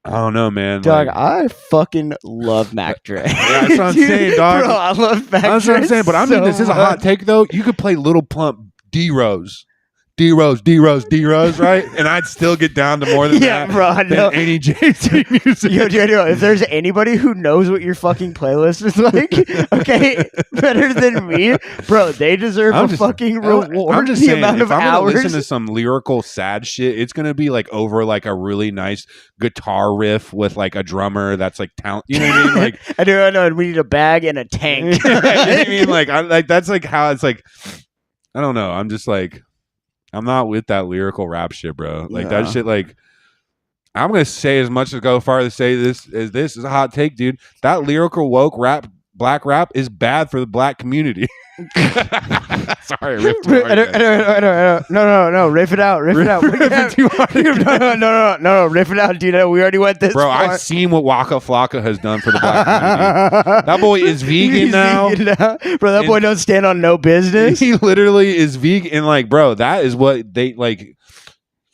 S1: I don't know, man.
S2: Dog,
S1: like,
S2: I fucking love Mac Dre.
S1: Yeah, that's what I'm saying, dog.
S2: Bro, I love Mac Dre.
S1: That's what I'm saying. But I mean, this is a hot take though. You could play Little Plump D-Rose. D-Rose, right? And I'd still get down to more than that.
S2: Bro, I know.
S1: Than any Jay-Z music.
S2: Yo, if there's anybody who knows what your fucking playlist is like, okay, better than me, bro, they deserve a fucking reward.
S1: I'm just saying, if I'm going to listen to some lyrical sad shit, it's going to be like over like a really nice guitar riff with like a drummer that's like talent. You know what I mean? Like,
S2: I know. And we need a bag and a tank.
S1: You know what I mean? Like, that's like how it's like, I don't know. I'm just like, I'm not with that lyrical rap shit, bro. Like that shit, like I'm gonna say as much as go far to say this is a hot take, dude. That lyrical woke rap, black rap is bad for the black community. Sorry, ripped too hard.
S2: No, riff it out. No, riff it out, dude. We already went this
S1: bro,
S2: far.
S1: I've seen what Waka Flocka has done for the black community. That boy is vegan now.
S2: Bro, that boy don't stand on no business.
S1: He literally is vegan. And like, bro, that is what they like.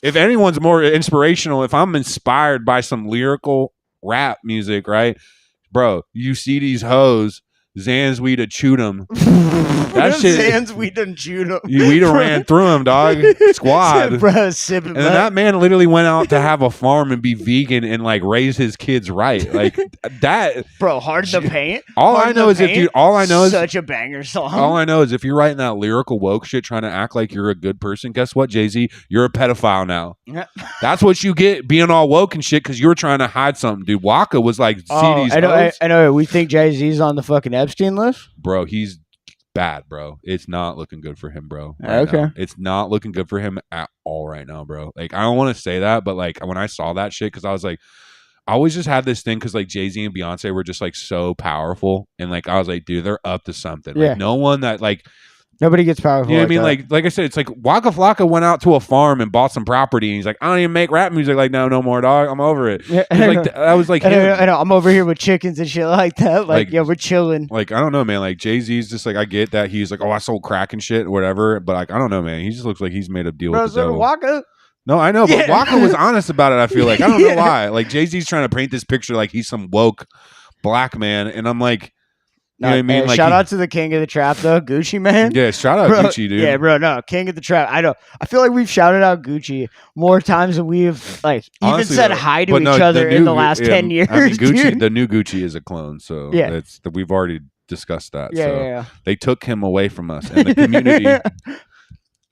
S1: If anyone's more inspirational, if I'm inspired by some lyrical rap music, right? Bro, you see these hoes, Zans, we done chewed them. That shit.
S2: Zans, we done chewed them.
S1: We done ran through them, dog. Squad.
S2: Bro,
S1: and then that man literally went out to have a farm and be vegan and like raise his kids right. Like that.
S2: Bro, Hard to Paint.
S1: All I know is if dude, all I know is
S2: such a banger song.
S1: All I know is if you're writing that lyrical woke shit trying to act like you're a good person, guess what, Jay-Z? You're a pedophile now. That's what you get being all woke and shit because you were trying to hide something, dude. Waka was like,
S2: I know. We think Jay-Z's on the fucking Epstein list?
S1: Bro, he's bad, bro. It's not looking good for him, bro. Now. It's not looking good for him at all right now, bro. Like, I don't want to say that, but like when I saw that shit, because I was like, I always just had this thing because like Jay-Z and Beyonce were just like so powerful. And like, I was like, dude, they're up to something. Like, no one that like,
S2: nobody gets powerful.
S1: You know what I mean? Like I said, it's like Waka Flocka went out to a farm and bought some property, and he's like, I don't even make rap music like no more, dog. I'm over it. Yeah, I was like,
S2: I know. I'm over here with chickens and shit like that. Like, yeah, we're chilling.
S1: Like, I don't know, man. Like Jay-Z's just like, I get that he's like, oh, I sold crack and shit, or whatever. But like, I don't know, man. He just looks like he's made a deal with the devil.
S2: Waka?
S1: No, I know, but Waka was honest about it. I feel like I don't know why. Like Jay-Z's trying to paint this picture like he's some woke black man, and I'm like. You know what I mean? Like
S2: shout out to the king of the trap, though, Gucci man.
S1: Yeah, shout out
S2: bro,
S1: Gucci, dude.
S2: Yeah, bro, no, king of the trap. I know. I feel like we've shouted out Gucci more times than we've like
S1: honestly,
S2: even said hi to each other in the last 10 years.
S1: I mean, Gucci,
S2: dude.
S1: The new Gucci is a clone, so we've already discussed that.
S2: Yeah,
S1: they took him away from us, and the community.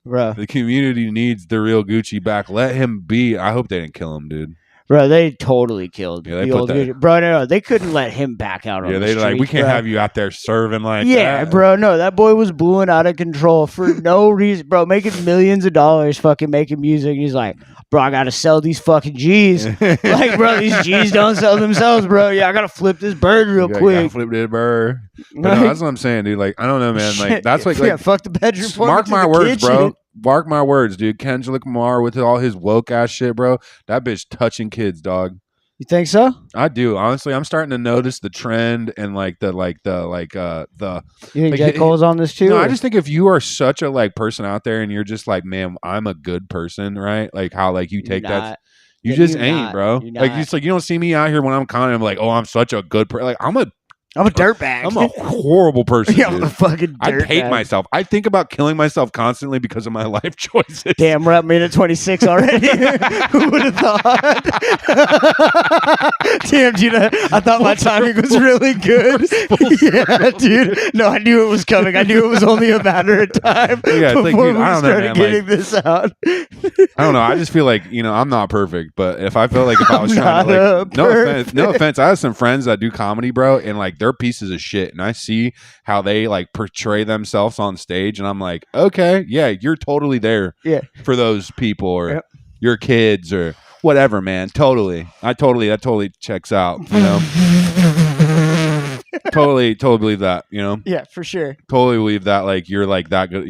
S2: Bro.
S1: The community needs the real Gucci back. Let him be. I hope they didn't kill him, dude.
S2: Bro, they totally killed
S1: they
S2: the
S1: put
S2: old
S1: that.
S2: dude. Bro, no, they couldn't let him back out on the
S1: they
S2: street.
S1: like, we can't
S2: bro.
S1: have you out there serving like
S2: yeah,
S1: that.
S2: bro, no, that boy was booing out of control for no reason. Bro, making millions of dollars fucking making music. And he's like, bro, I gotta sell these fucking G's. like, bro, these G's don't sell themselves, bro. Yeah, I gotta flip this bird real quick.
S1: Flip this bird. But no, that's what I'm saying, dude. Like, I don't know, man. Like, that's like,
S2: fuck the bedroom.
S1: Mark my words, bro. Mark my words, dude. Kendrick Lamar with all his woke ass shit, bro. That bitch touching kids, dog.
S2: You think so?
S1: I do. Honestly, I'm starting to notice the trend and the.
S2: You think J. Cole's on this too?
S1: No, I just think if you are such a like person out there and you're just like, man, I'm a good person, right? Like how like you take that. You just ain't, bro. Like it's like you don't see me out here when I'm kind of like, oh, I'm such a good person. Like I'm a
S2: dirtbag.
S1: I'm a horrible person.
S2: yeah, I'm a fucking dirtbag.
S1: I hate myself. I think about killing myself constantly because of my life choices.
S2: Damn, we're at minute 26 already. Who would have thought? Damn, dude, I thought my timing was really good. yeah, dude. No, I knew it was coming. I knew it was only a matter of time before we started getting this out.
S1: I don't know. I just feel like, I'm not perfect, but if I felt like if I was trying to like, no offense. I have some friends that do comedy, bro, and like they're pieces of shit, and I see how they like portray themselves on stage, and I'm like, okay, yeah, you're totally there for those people or your kids or whatever, man. That totally checks out, totally believe that,
S2: yeah, for sure.
S1: Totally believe that, like you're like that good,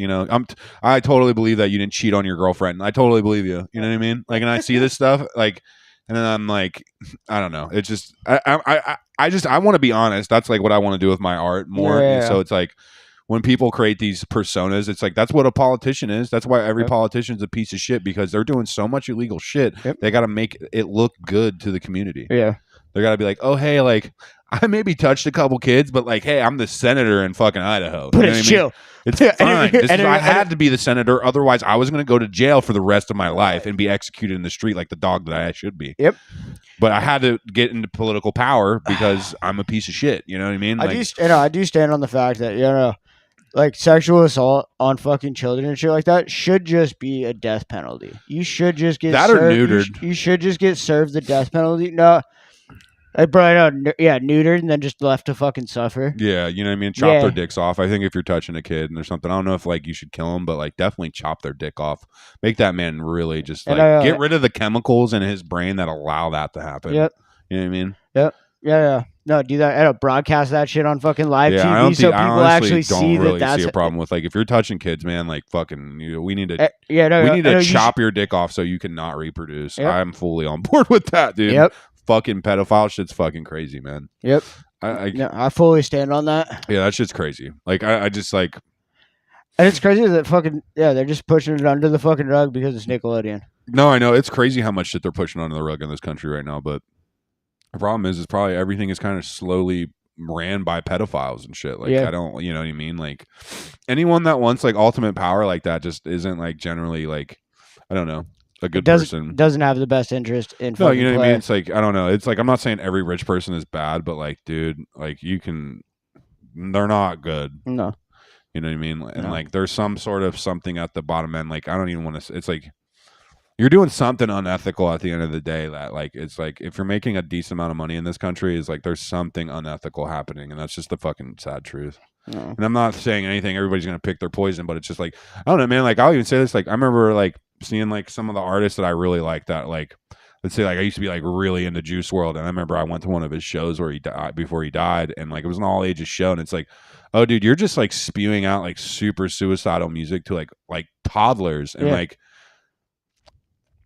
S1: I totally believe that you didn't cheat on your girlfriend. I totally believe you know what I mean, like, and I see this stuff like, and then I'm like, I don't know, it's just I want to be honest. That's like what I want to do with my art more.
S2: Yeah.
S1: And so it's like when people create these personas, it's like that's what a politician is. That's why every politician's a piece of shit, because they're doing so much illegal shit. They got to make it look good to the community.
S2: Yeah.
S1: They got to be like, oh, hey, like I maybe touched a couple kids, but like, hey, I'm the senator in fucking Idaho.
S2: But it's chill.
S1: It's fine. I had to be the senator. Otherwise, I was going to go to jail for the rest of my life and be executed in the street like the dog that I should be.
S2: Yep.
S1: But I had to get into political power because I'm a piece of shit. You know what I mean? Like,
S2: I do stand on the fact that, like sexual assault on fucking children and shit like that should just be a death penalty. You should just get
S1: that
S2: served,
S1: or neutered.
S2: You should just get served the death penalty. No. Neutered and then just left to fucking suffer.
S1: Yeah, you know what I mean? Chop their dicks off. I think if you're touching a kid and there's something, I don't know if like you should kill them, but like definitely chop their dick off. Make that man really just like get rid of the chemicals in his brain that allow that to happen.
S2: Yep.
S1: You know what I mean?
S2: Yep. Yeah. No, do that. Broadcast that shit on fucking live TV
S1: I
S2: so people actually see
S1: really
S2: that's
S1: see a problem with like if you're touching kids, man. Like fucking, we need to
S2: we need to
S1: chop your dick off so you cannot reproduce. Yep. I'm fully on board with that, dude.
S2: Yep.
S1: Fucking pedophile shit's fucking crazy, man.
S2: Yep. I fully stand on that.
S1: Yeah, that shit's crazy. Like I just like,
S2: and it's crazy that fucking they're just pushing it under the fucking rug because it's Nickelodeon.
S1: No, I know it's crazy how much shit they're pushing under the rug in this country right now. But the problem is probably everything is kind of slowly ran by pedophiles and shit. Like I don't, you know what I mean? Like anyone that wants like ultimate power like that just isn't like generally like, I don't know, a good person.
S2: Doesn't have the best interest in
S1: no, you know what I mean? It's like, I don't know. It's like, I'm not saying every rich person is bad, but like, dude, like they're not good.
S2: No.
S1: You know what I mean? And like, there's some sort of something at the bottom end. Like, I don't even want to, it's like, you're doing something unethical at the end of the day that like, it's like, if you're making a decent amount of money in this country, is like, there's something unethical happening. And that's just the fucking sad truth. No. And I'm not saying anything, everybody's going to pick their poison, but it's just like, I don't know, man. Like, I'll even say this, like, I remember like, seeing like some of the artists that I really like that like, let's say like I used to be like really into Juice WRLD, and I remember I went to one of his shows where he died before he died, and like it was an all ages show, and it's like, oh dude, you're just like spewing out like super suicidal music to like toddlers, and like,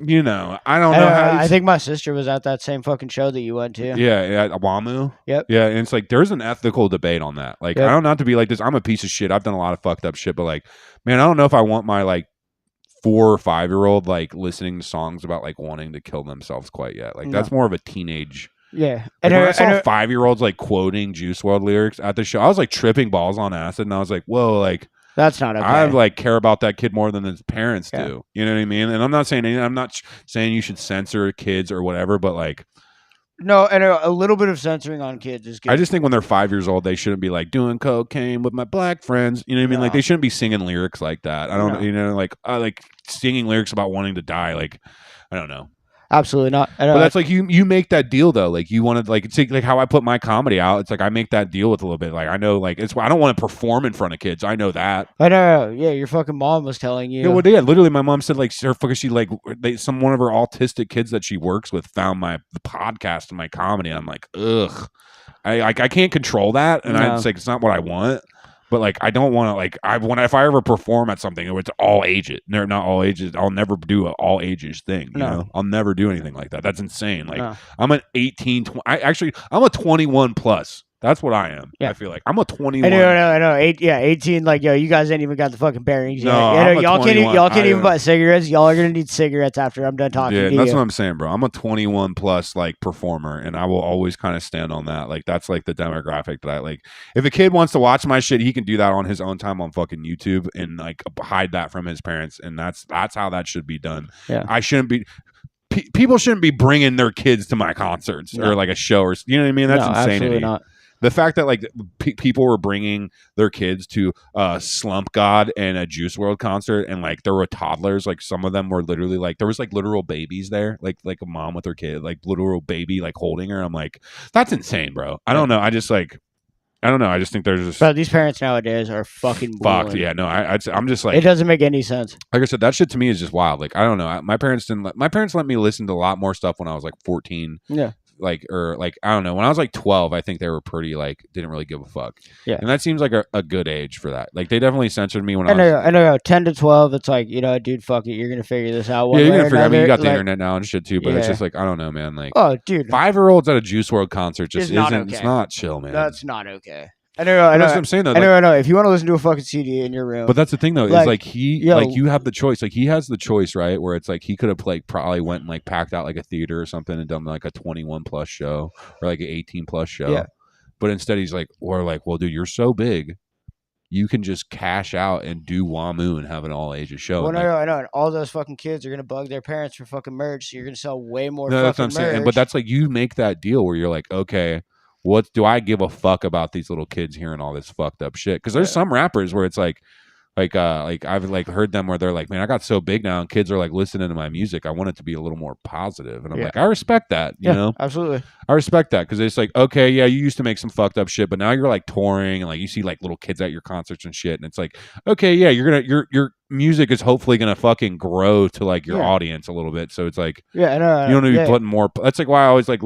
S1: I don't know how
S2: I think my sister was at that same fucking show that you went to.
S1: Yeah, Wamu.
S2: Yep.
S1: Yeah, and it's like there's an ethical debate on that. Like I don't have to be like this. I'm a piece of shit. I've done a lot of fucked up shit, but like, man, I don't know if I want my like 4 or 5-year-old like listening to songs about like wanting to kill themselves quite yet. Like that's more of a teenage.
S2: Yeah.
S1: Like, when I saw 5-year-olds like quoting Juice WRLD lyrics at the show, I was like tripping balls on acid, and I was like, whoa, like
S2: that's not okay.
S1: I like care about that kid more than his parents do. You know what I mean? And I'm not saying you should censor kids or whatever, but like,
S2: no, and a little bit of censoring on kids is good.
S1: I just think when they're 5 years old, they shouldn't be like doing cocaine with my black friends. You know what I mean? Like they shouldn't be singing lyrics like that. I don't, like singing lyrics about wanting to die. Like, I don't know.
S2: Absolutely not.
S1: But that's like you make that deal though. Like you want to like it's like how I put my comedy out. It's like I make that deal with a little bit. Like I know like it's I don't want to perform in front of kids. I know that.
S2: I know. Yeah, your fucking mom was telling you.
S1: Yeah, well, yeah. Literally, my mom said like she like one of her autistic kids that she works with found the podcast and my comedy. I'm like, ugh. I can't control that, and I just like it's not what I want. But like I don't want to like if I ever perform at something, it's all ages. They're not all ages. I'll never do an all ages thing. You know, I'll never do anything like that. That's insane. Like I'm an 18. I'm a 21 plus. That's what I am. Yeah. I feel like I'm a 21.
S2: I know. 18. Like yo, you guys ain't even got the fucking bearings yet.
S1: No,
S2: y'all can't even buy cigarettes. Y'all are gonna need cigarettes after I'm done talking.
S1: Yeah, that's what I'm saying, bro. I'm a 21 plus like performer, and I will always kind of stand on that. Like that's like the demographic that I like. If a kid wants to watch my shit, he can do that on his own time on fucking YouTube and like hide that from his parents, and that's how that should be done.
S2: Yeah,
S1: I shouldn't be. People shouldn't be bringing their kids to my concerts or like a show or you know what I mean. That's insanity.
S2: Absolutely not.
S1: The fact that like people were bringing their kids to Slump God and a Juice World concert, and like there were toddlers, like some of them were literally like there was like literal babies there, like a mom with her kid, like literal baby like holding her. I'm like, that's insane, bro. I don't know. I just think there's just
S2: bro. These parents nowadays are fucking
S1: fucked. Yeah, no. I'm just like
S2: it doesn't make any sense.
S1: Like I said, that shit to me is just wild. Like I don't know. My parents let me listen to a lot more stuff when I was like 14.
S2: Yeah.
S1: Like I don't know, when I was like 12 I think they were pretty like didn't really give a fuck.
S2: Yeah,
S1: and that seems like a good age for that. Like they definitely censored me when
S2: I know 10 to 12 it's like, you know, dude, fuck it, you're gonna figure this out.
S1: Yeah, you're gonna figure. I mean, you got the internet now and shit too, but it's just like I don't know, man. Like,
S2: oh dude,
S1: 5-year-olds at a Juice World concert just isn't
S2: okay.
S1: It's not chill, man.
S2: That's not okay. I know.
S1: That's what I'm saying though.
S2: I know. If you want to listen to a fucking CD in your room,
S1: but that's the thing though, is like you have the choice. Like he has the choice, right? Where it's like he could have probably went and like packed out like a theater or something and done like a 21 plus show or like an 18 plus show.
S2: Yeah.
S1: But instead he's like, well, dude, you're so big, you can just cash out and do WAMU and have an all ages show.
S2: Well, I know. And all those fucking kids are gonna bug their parents for fucking merch, so you're gonna sell way more.
S1: No, that's what I'm saying. But that's like you make that deal where you're like, okay, what do I give a fuck about these little kids hearing all this fucked up shit? Because there's some rappers where it's like I've like heard them where they're like, man, I got so big now and kids are like listening to my music. I want it to be a little more positive. And I'm like, I respect that, you know?
S2: Absolutely.
S1: I respect that because it's like, okay, yeah, you used to make some fucked up shit, but now you're like touring and like you see like little kids at your concerts and shit. And it's like, okay, yeah, your music is hopefully gonna fucking grow to like your audience a little bit. So it's like,
S2: I know.
S1: You don't need to be putting more. That's like why I always like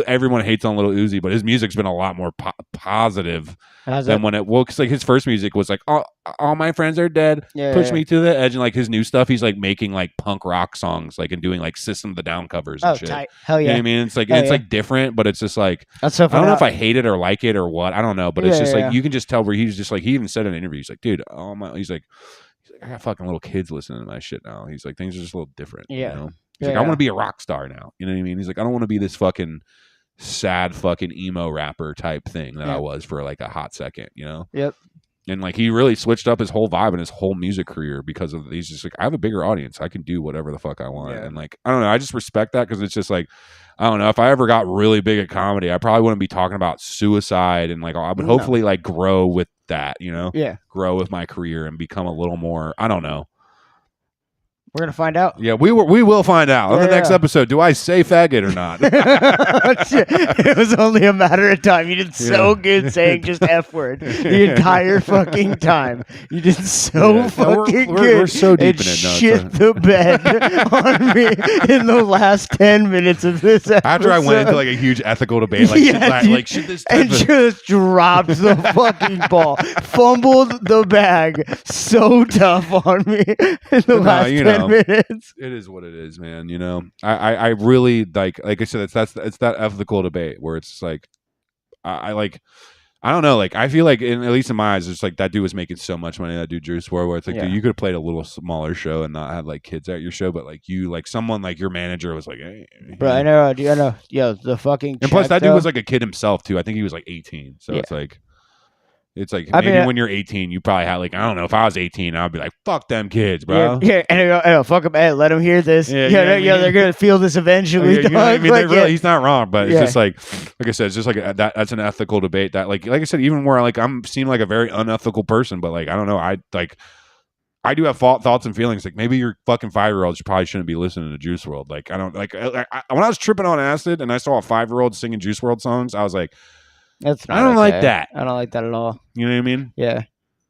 S1: everyone hates on Lil Uzi, but his music's been a lot more positive than when cause like his first music was like, all my friends are dead, push me to the edge, and like his new stuff, he's like making like punk rock songs, like and doing like System of the Down covers and shit.
S2: Tight. Hell yeah!
S1: You know what I mean, it's like like different, but it's just like
S2: that's so fun.
S1: I don't know if I hate it or like it or what. I don't know, but it's just like you can just tell where he's just like he even said in an interview, he's like, dude, he's like I got fucking little kids listening to my shit now. He's like things are just a little different.
S2: Yeah.
S1: You know? He's like I want to be a rock star now. You know what I mean? He's like I don't want to be this fucking sad fucking emo rapper type thing that I was for like a hot second. You know?
S2: Yep.
S1: And like he really switched up his whole vibe and his whole music career because of he's just like I have a bigger audience. I can do whatever the fuck I want. And like I don't know. I just respect that because it's just like I don't know. If I ever got really big at comedy, I probably wouldn't be talking about suicide and like I would hopefully like grow with that. You know?
S2: Yeah.
S1: Grow with my career and become a little more. I don't know.
S2: We're gonna find out.
S1: Yeah, we will find out on the next episode. Do I say faggot or not?
S2: It was only a matter of time. You did so good saying just F word the entire fucking time. You did so fucking good.
S1: We're so deep in it.
S2: Shit the bed on me in the last 10 minutes of this episode.
S1: After I went into like a huge ethical debate, like shit this
S2: and just dropped the fucking ball, fumbled the bag so tough on me in the last 10 minutes.
S1: It is what it is, man. You know, I really like I said, it's that ethical debate where it's like, I don't know, like I feel like at least in my eyes, it's like that dude was making so much money. That dude Juice WRLD, where it's like, dude, you could have played a little smaller show and not had like kids at your show, but like you, like someone like your manager was like, hey,
S2: bro, I know, yeah, the fucking.
S1: And plus, that dude was like a kid himself too. I think he was like 18, so it's like maybe when you're 18, you probably had like I don't know. If I was 18, I'd be like, "Fuck them kids, bro."
S2: Yeah, and fuck them. Hey, let them hear this. They're gonna feel this eventually.
S1: You know what I mean? He's not wrong, but it's just like I said, it's just like that's an ethical debate. That like I said, even where like I'm seem like a very unethical person, but like I don't know, I I do have thoughts and feelings. Like maybe your fucking 5-year-old probably shouldn't be listening to Juice World. Like I don't like when I was tripping on acid and I saw a 5-year-old singing Juice World songs, I was like,
S2: that's not
S1: I don't
S2: okay.
S1: like that.
S2: I don't like that at all.
S1: You know what I mean?
S2: Yeah.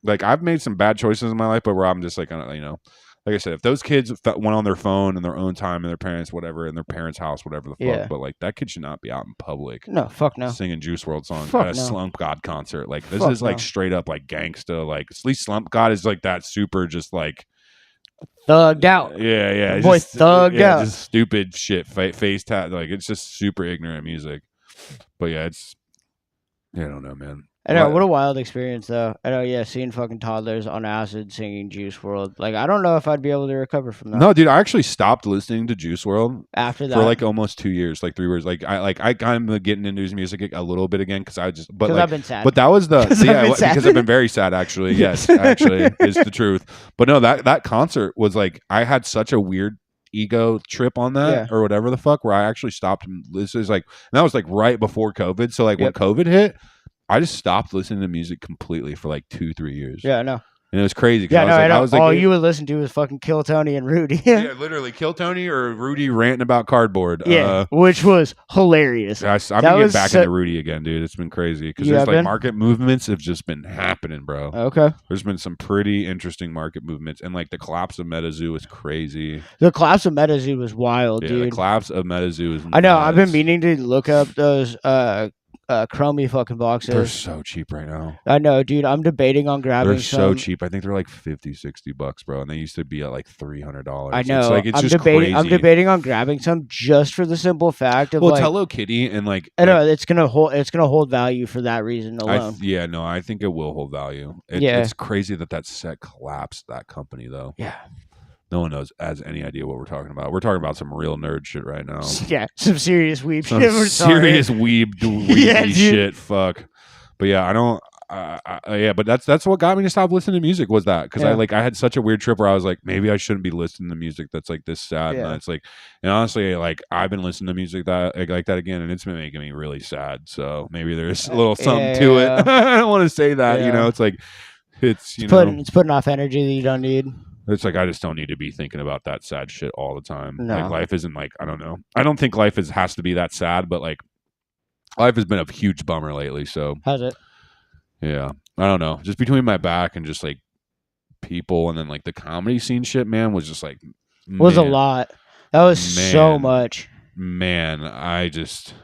S1: Like I've made some bad choices in my life, but where I'm just like, you know, like I said, if those kids went on their phone in their own time and their parents, whatever, in their parents' house, whatever the fuck,
S2: Yeah.
S1: but like that kid should not be out in public.
S2: No, fuck no.
S1: Singing Juice World songs
S2: Fuck
S1: at a
S2: no.
S1: Slump God concert. Like this
S2: Fuck
S1: is like
S2: no.
S1: straight up like gangsta. Like at least Slump God is like that super just like
S2: thugged out.
S1: Yeah.
S2: The boy thugged out.
S1: Just stupid shit. Face tat. Like it's just super ignorant music. But yeah, it's I don't know, man.
S2: I know, what a wild experience, though. I know, yeah, seeing fucking toddlers on acid singing Juice World. Like, I don't know if I'd be able to recover from that.
S1: No, dude, I actually stopped listening to Juice World
S2: after that
S1: for like almost 2 years, like 3 years. I kind of getting into his music a little bit again because like,
S2: I've been sad.
S1: But that was because I've been very sad, actually. Yes, actually, is the truth. But no, that concert was like I had such a weird ego trip on that or whatever the fuck where I actually stopped. This is like that was like right before COVID. So like when COVID hit, I just stopped listening to music completely for like 2-3 years.
S2: Yeah, I know.
S1: And it was crazy.
S2: Yeah, I was like, all you would listen to was fucking Kill Tony and Rudy.
S1: Yeah, literally Kill Tony or Rudy ranting about cardboard.
S2: Yeah, which was hilarious.
S1: I'm gonna get back into Rudy again, dude. It's been crazy because there's like market movements have just been happening, bro.
S2: Okay.
S1: There's been some pretty interesting market movements, and like the collapse of MetaZoo is crazy.
S2: The collapse of MetaZoo was wild, dude.
S1: The collapse of MetaZoo is.
S2: I know. Nuts. I've been meaning to look up those Chromie fucking boxes.
S1: They're so cheap right now.
S2: I know, dude. I'm debating on grabbing.
S1: They're so cheap. I think they're like $50-$60, bro, and they used to be at like $300.
S2: I know.
S1: It's just crazy.
S2: I'm debating on grabbing some just for the simple fact of
S1: it's Hello Kitty and like.
S2: I know it's gonna hold value for that reason alone.
S1: I think it will hold value. It's crazy that set collapsed that company though.
S2: Yeah.
S1: No one has any idea what we're talking about. We're talking about some real nerd shit right now.
S2: Yeah, some serious weeb
S1: shit. Serious weeb shit. Fuck. But yeah, I don't. But that's what got me to stop listening to music was that because I had such a weird trip where I was like maybe I shouldn't be listening to music that's like this sad and it's like and honestly like I've been listening to music that like that again and it's been making me really sad. So maybe there's a little something to it. I don't want to say that it's like it's
S2: putting off energy that you don't need.
S1: It's like I just don't need to be thinking about that sad shit all the time. No. Like life isn't like I don't know. I don't think life has to be that sad, but like life has been a huge bummer lately. So
S2: has it?
S1: Yeah, I don't know. Just between my back and just like people, and then like the comedy scene shit, man, was just like
S2: was a lot. That was so much.
S1: Man, just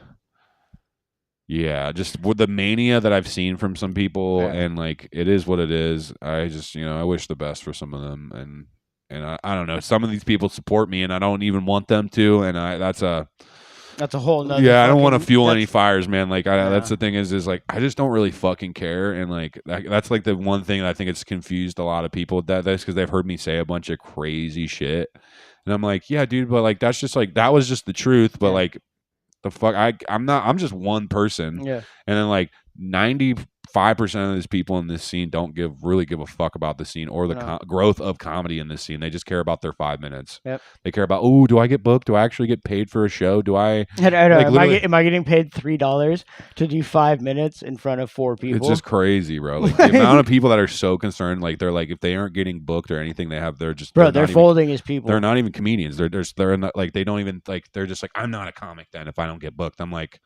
S1: with the mania that I've seen from some people and like it is what it is. I just I wish the best for some of them and I don't know. Some of these people support me and I don't even want them to and that's a whole nother I don't want to fuel any fires, man. Like that's the thing is like I just don't really fucking care and like that's like the one thing that I think it's confused a lot of people that's because they've heard me say a bunch of crazy shit and I'm like yeah dude but like that's just like that was just the truth but like the fuck I'm just one person and then like 95% of these people in this scene don't really give a fuck about the scene or the growth of comedy in this scene. They just care about their 5 minutes. They care about do I get booked? Do I actually get paid for a show? Do I
S2: am I getting paid $3 to do 5 minutes in front of 4 people?
S1: It's just crazy, bro. Like the amount of people that are so concerned, like they're like if they aren't getting booked or anything, they're
S2: folding as people.
S1: They're not even comedians. They're not like they don't even like they're just like I'm not a comic then if I don't get booked. I'm like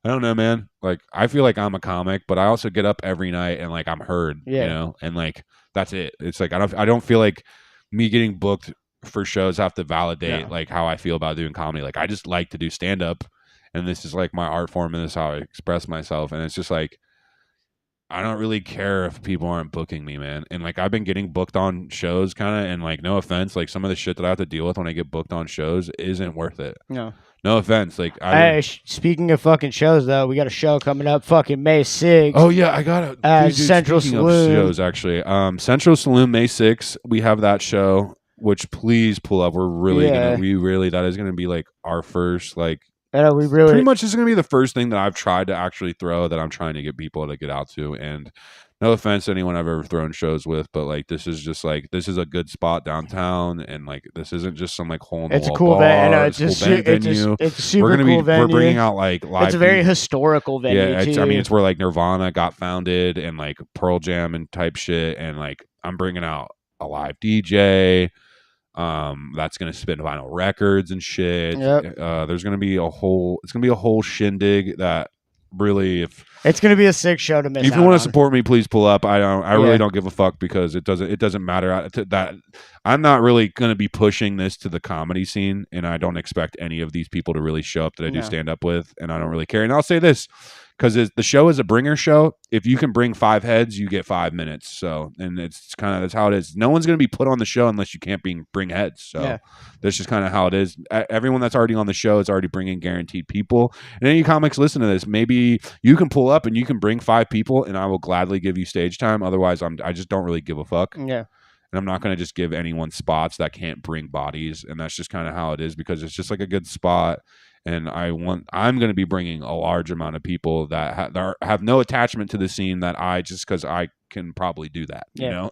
S1: I don't know, man. Like, I feel like I'm a comic, but I also get up every night and like I'm heard, and like that's it. It's like I don't feel like me getting booked for shows have to validate like how I feel about doing comedy. Like I just like to do stand up, and this is like my art form, and this is how I express myself. And it's just like I don't really care if people aren't booking me, man. And like I've been getting booked on shows, kind of, and like no offense, like some of the shit that I have to deal with when I get booked on shows isn't worth it. No offense. Like,
S2: speaking of fucking shows, though, we got a show coming up fucking May 6th.
S1: Oh, yeah, I got it.
S2: Central Saloon.
S1: Shows, actually. Central Saloon, May 6th. We have that show, which please pull up. We're really that is going to be like our first, like, pretty much this is going to be the first thing that I've tried to actually throw that I'm trying to get people to get out to. And no offense to anyone I've ever thrown shows with, but like this is just like this is a good spot downtown, and like this isn't just some like hole in the wall.
S2: It's a cool venue. It's a super cool venue.
S1: We're bringing out like live.
S2: It's a very historical venue.
S1: Yeah, I mean it's where like Nirvana got founded and like Pearl Jam and type shit, and like I'm bringing out a live DJ. That's gonna spin vinyl records and shit.
S2: Yep.
S1: There's gonna be a whole. It's gonna be a whole shindig that really, if
S2: it's gonna be a sick show to miss.
S1: If you
S2: want
S1: to support me, please pull up. I really don't give a fuck because it doesn't matter. That I'm not really gonna be pushing this to the comedy scene, and I don't expect any of these people to really show up that I do stand up with, and I don't really care. And I'll say this, because the show is a bringer show. If you can bring 5 heads, you get 5 minutes. So, and it's kind of, that's how it is. No one's going to be put on the show unless you can't bring heads. So that's just kind of how it is. Everyone that's already on the show is already bringing guaranteed people. And any comics listen to this, maybe you can pull up and you can bring 5 people, and I will gladly give you stage time. Otherwise, I just don't really give a fuck.
S2: Yeah.
S1: And I'm not going to just give anyone spots that can't bring bodies. And that's just kind of how it is, because it's just like a good spot. And I'm going to be bringing a large amount of people that have no attachment to the scene, that just because I can probably do that, you know.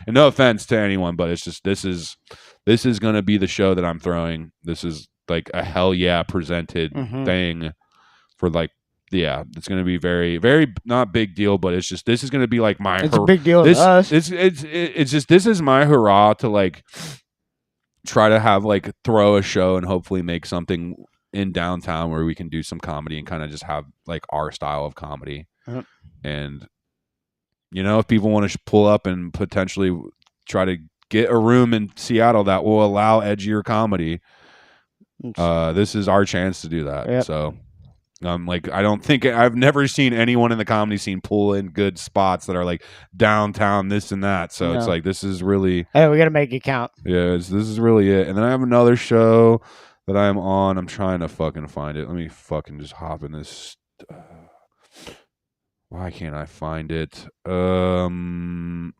S1: And no offense to anyone, but it's just this is going to be the show that I'm throwing. This is like a hell yeah presented thing for like. Yeah, it's going to be very, very not big deal, but it's just, this is going to be like my.
S2: It's a big deal to us.
S1: It's just, this is my hurrah to like try to have like throw a show and hopefully make something in downtown where we can do some comedy and kind of just have like our style of comedy. And you know, if people want to pull up and potentially try to get a room in Seattle that will allow edgier comedy, this is our chance to do that. So like, I've never seen anyone in the comedy scene pull in good spots that are like downtown, this and that. So it's like, this is really,
S2: hey, we got to make it count.
S1: Yeah, this is really it. And then I have another show that I'm on. I'm trying to fucking find it. Let me fucking just hop in this. Why can't I find it? I don't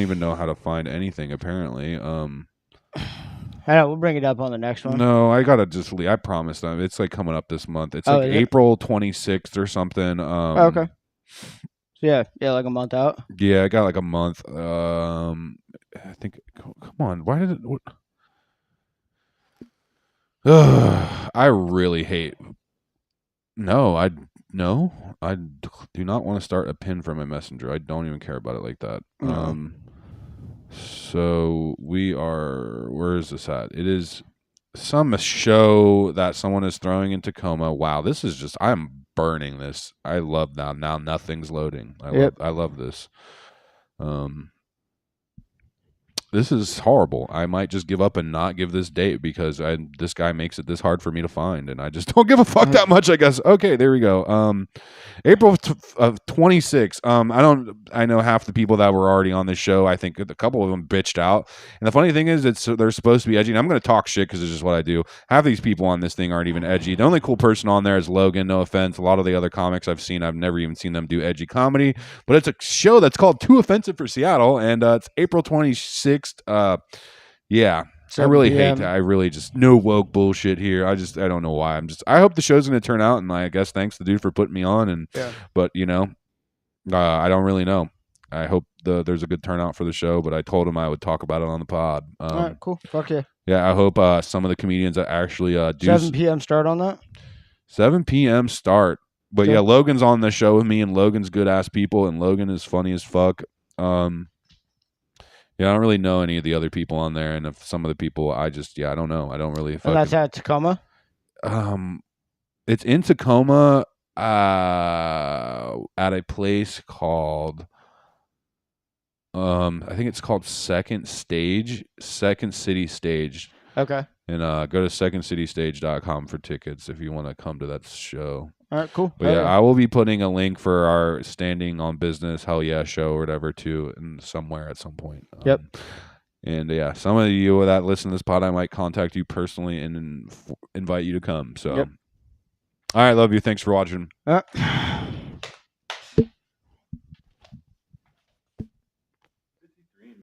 S1: even know how to find anything, apparently.
S2: I know, we'll bring it up on the next one.
S1: No, I gotta just leave. I promise them. It's like coming up this month. It's like April 26th or something.
S2: Okay. So yeah, like a month out.
S1: Yeah, I got like a month. I think. Come on, why did it? What? I really hate. No, I do not want to start a pin for my messenger. I don't even care about it like that. So we are. Where is this at? It is some show that someone is throwing in Tacoma. Wow, this is just. I'm burning this. I love now. Now nothing's loading. I love this. This is horrible. I might just give up and not give this date because this guy makes it this hard for me to find, and I just don't give a fuck that much, I guess. Okay, there we go. April of 26. I know half the people that were already on this show. I think a couple of them bitched out. And the funny thing is, they're supposed to be edgy. And I'm going to talk shit because it's just what I do. Half of these people on this thing aren't even edgy. The only cool person on there is Logan. No offense. A lot of the other comics I've seen, I've never even seen them do edgy comedy. But it's a show that's called Too Offensive for Seattle, and it's April 26th. Yeah. I really hate that. I really just no woke bullshit here. I don't know why. I hope the show's going to turn out, and I guess thanks to the dude for putting me on. And but you know, I don't really know. I hope there's a good turnout for the show, but I told him I would talk about it on the pod.
S2: All right, cool. Fuck yeah.
S1: Yeah, I hope some of the comedians that actually do
S2: 7 p.m. start on that.
S1: 7 p.m. start. But yeah, Logan's on the show with me, and Logan's good ass people, and Logan is funny as fuck. Yeah, I don't really know any of the other people on there, and if some of the people, I don't know. I don't really.
S2: And that's at Tacoma.
S1: It's in Tacoma, at a place called, I think it's called Second City Stage.
S2: Okay.
S1: And go to secondcitystage.com for tickets if you want to come to that show.
S2: All right, cool.
S1: But I will be putting a link for our Standing on Business Hell Yeah show or whatever too, in somewhere at some point.
S2: Yep.
S1: And yeah, some of you that listen to this pod, I might contact you personally and invite you to come. So, all right, love you. Thanks for watching.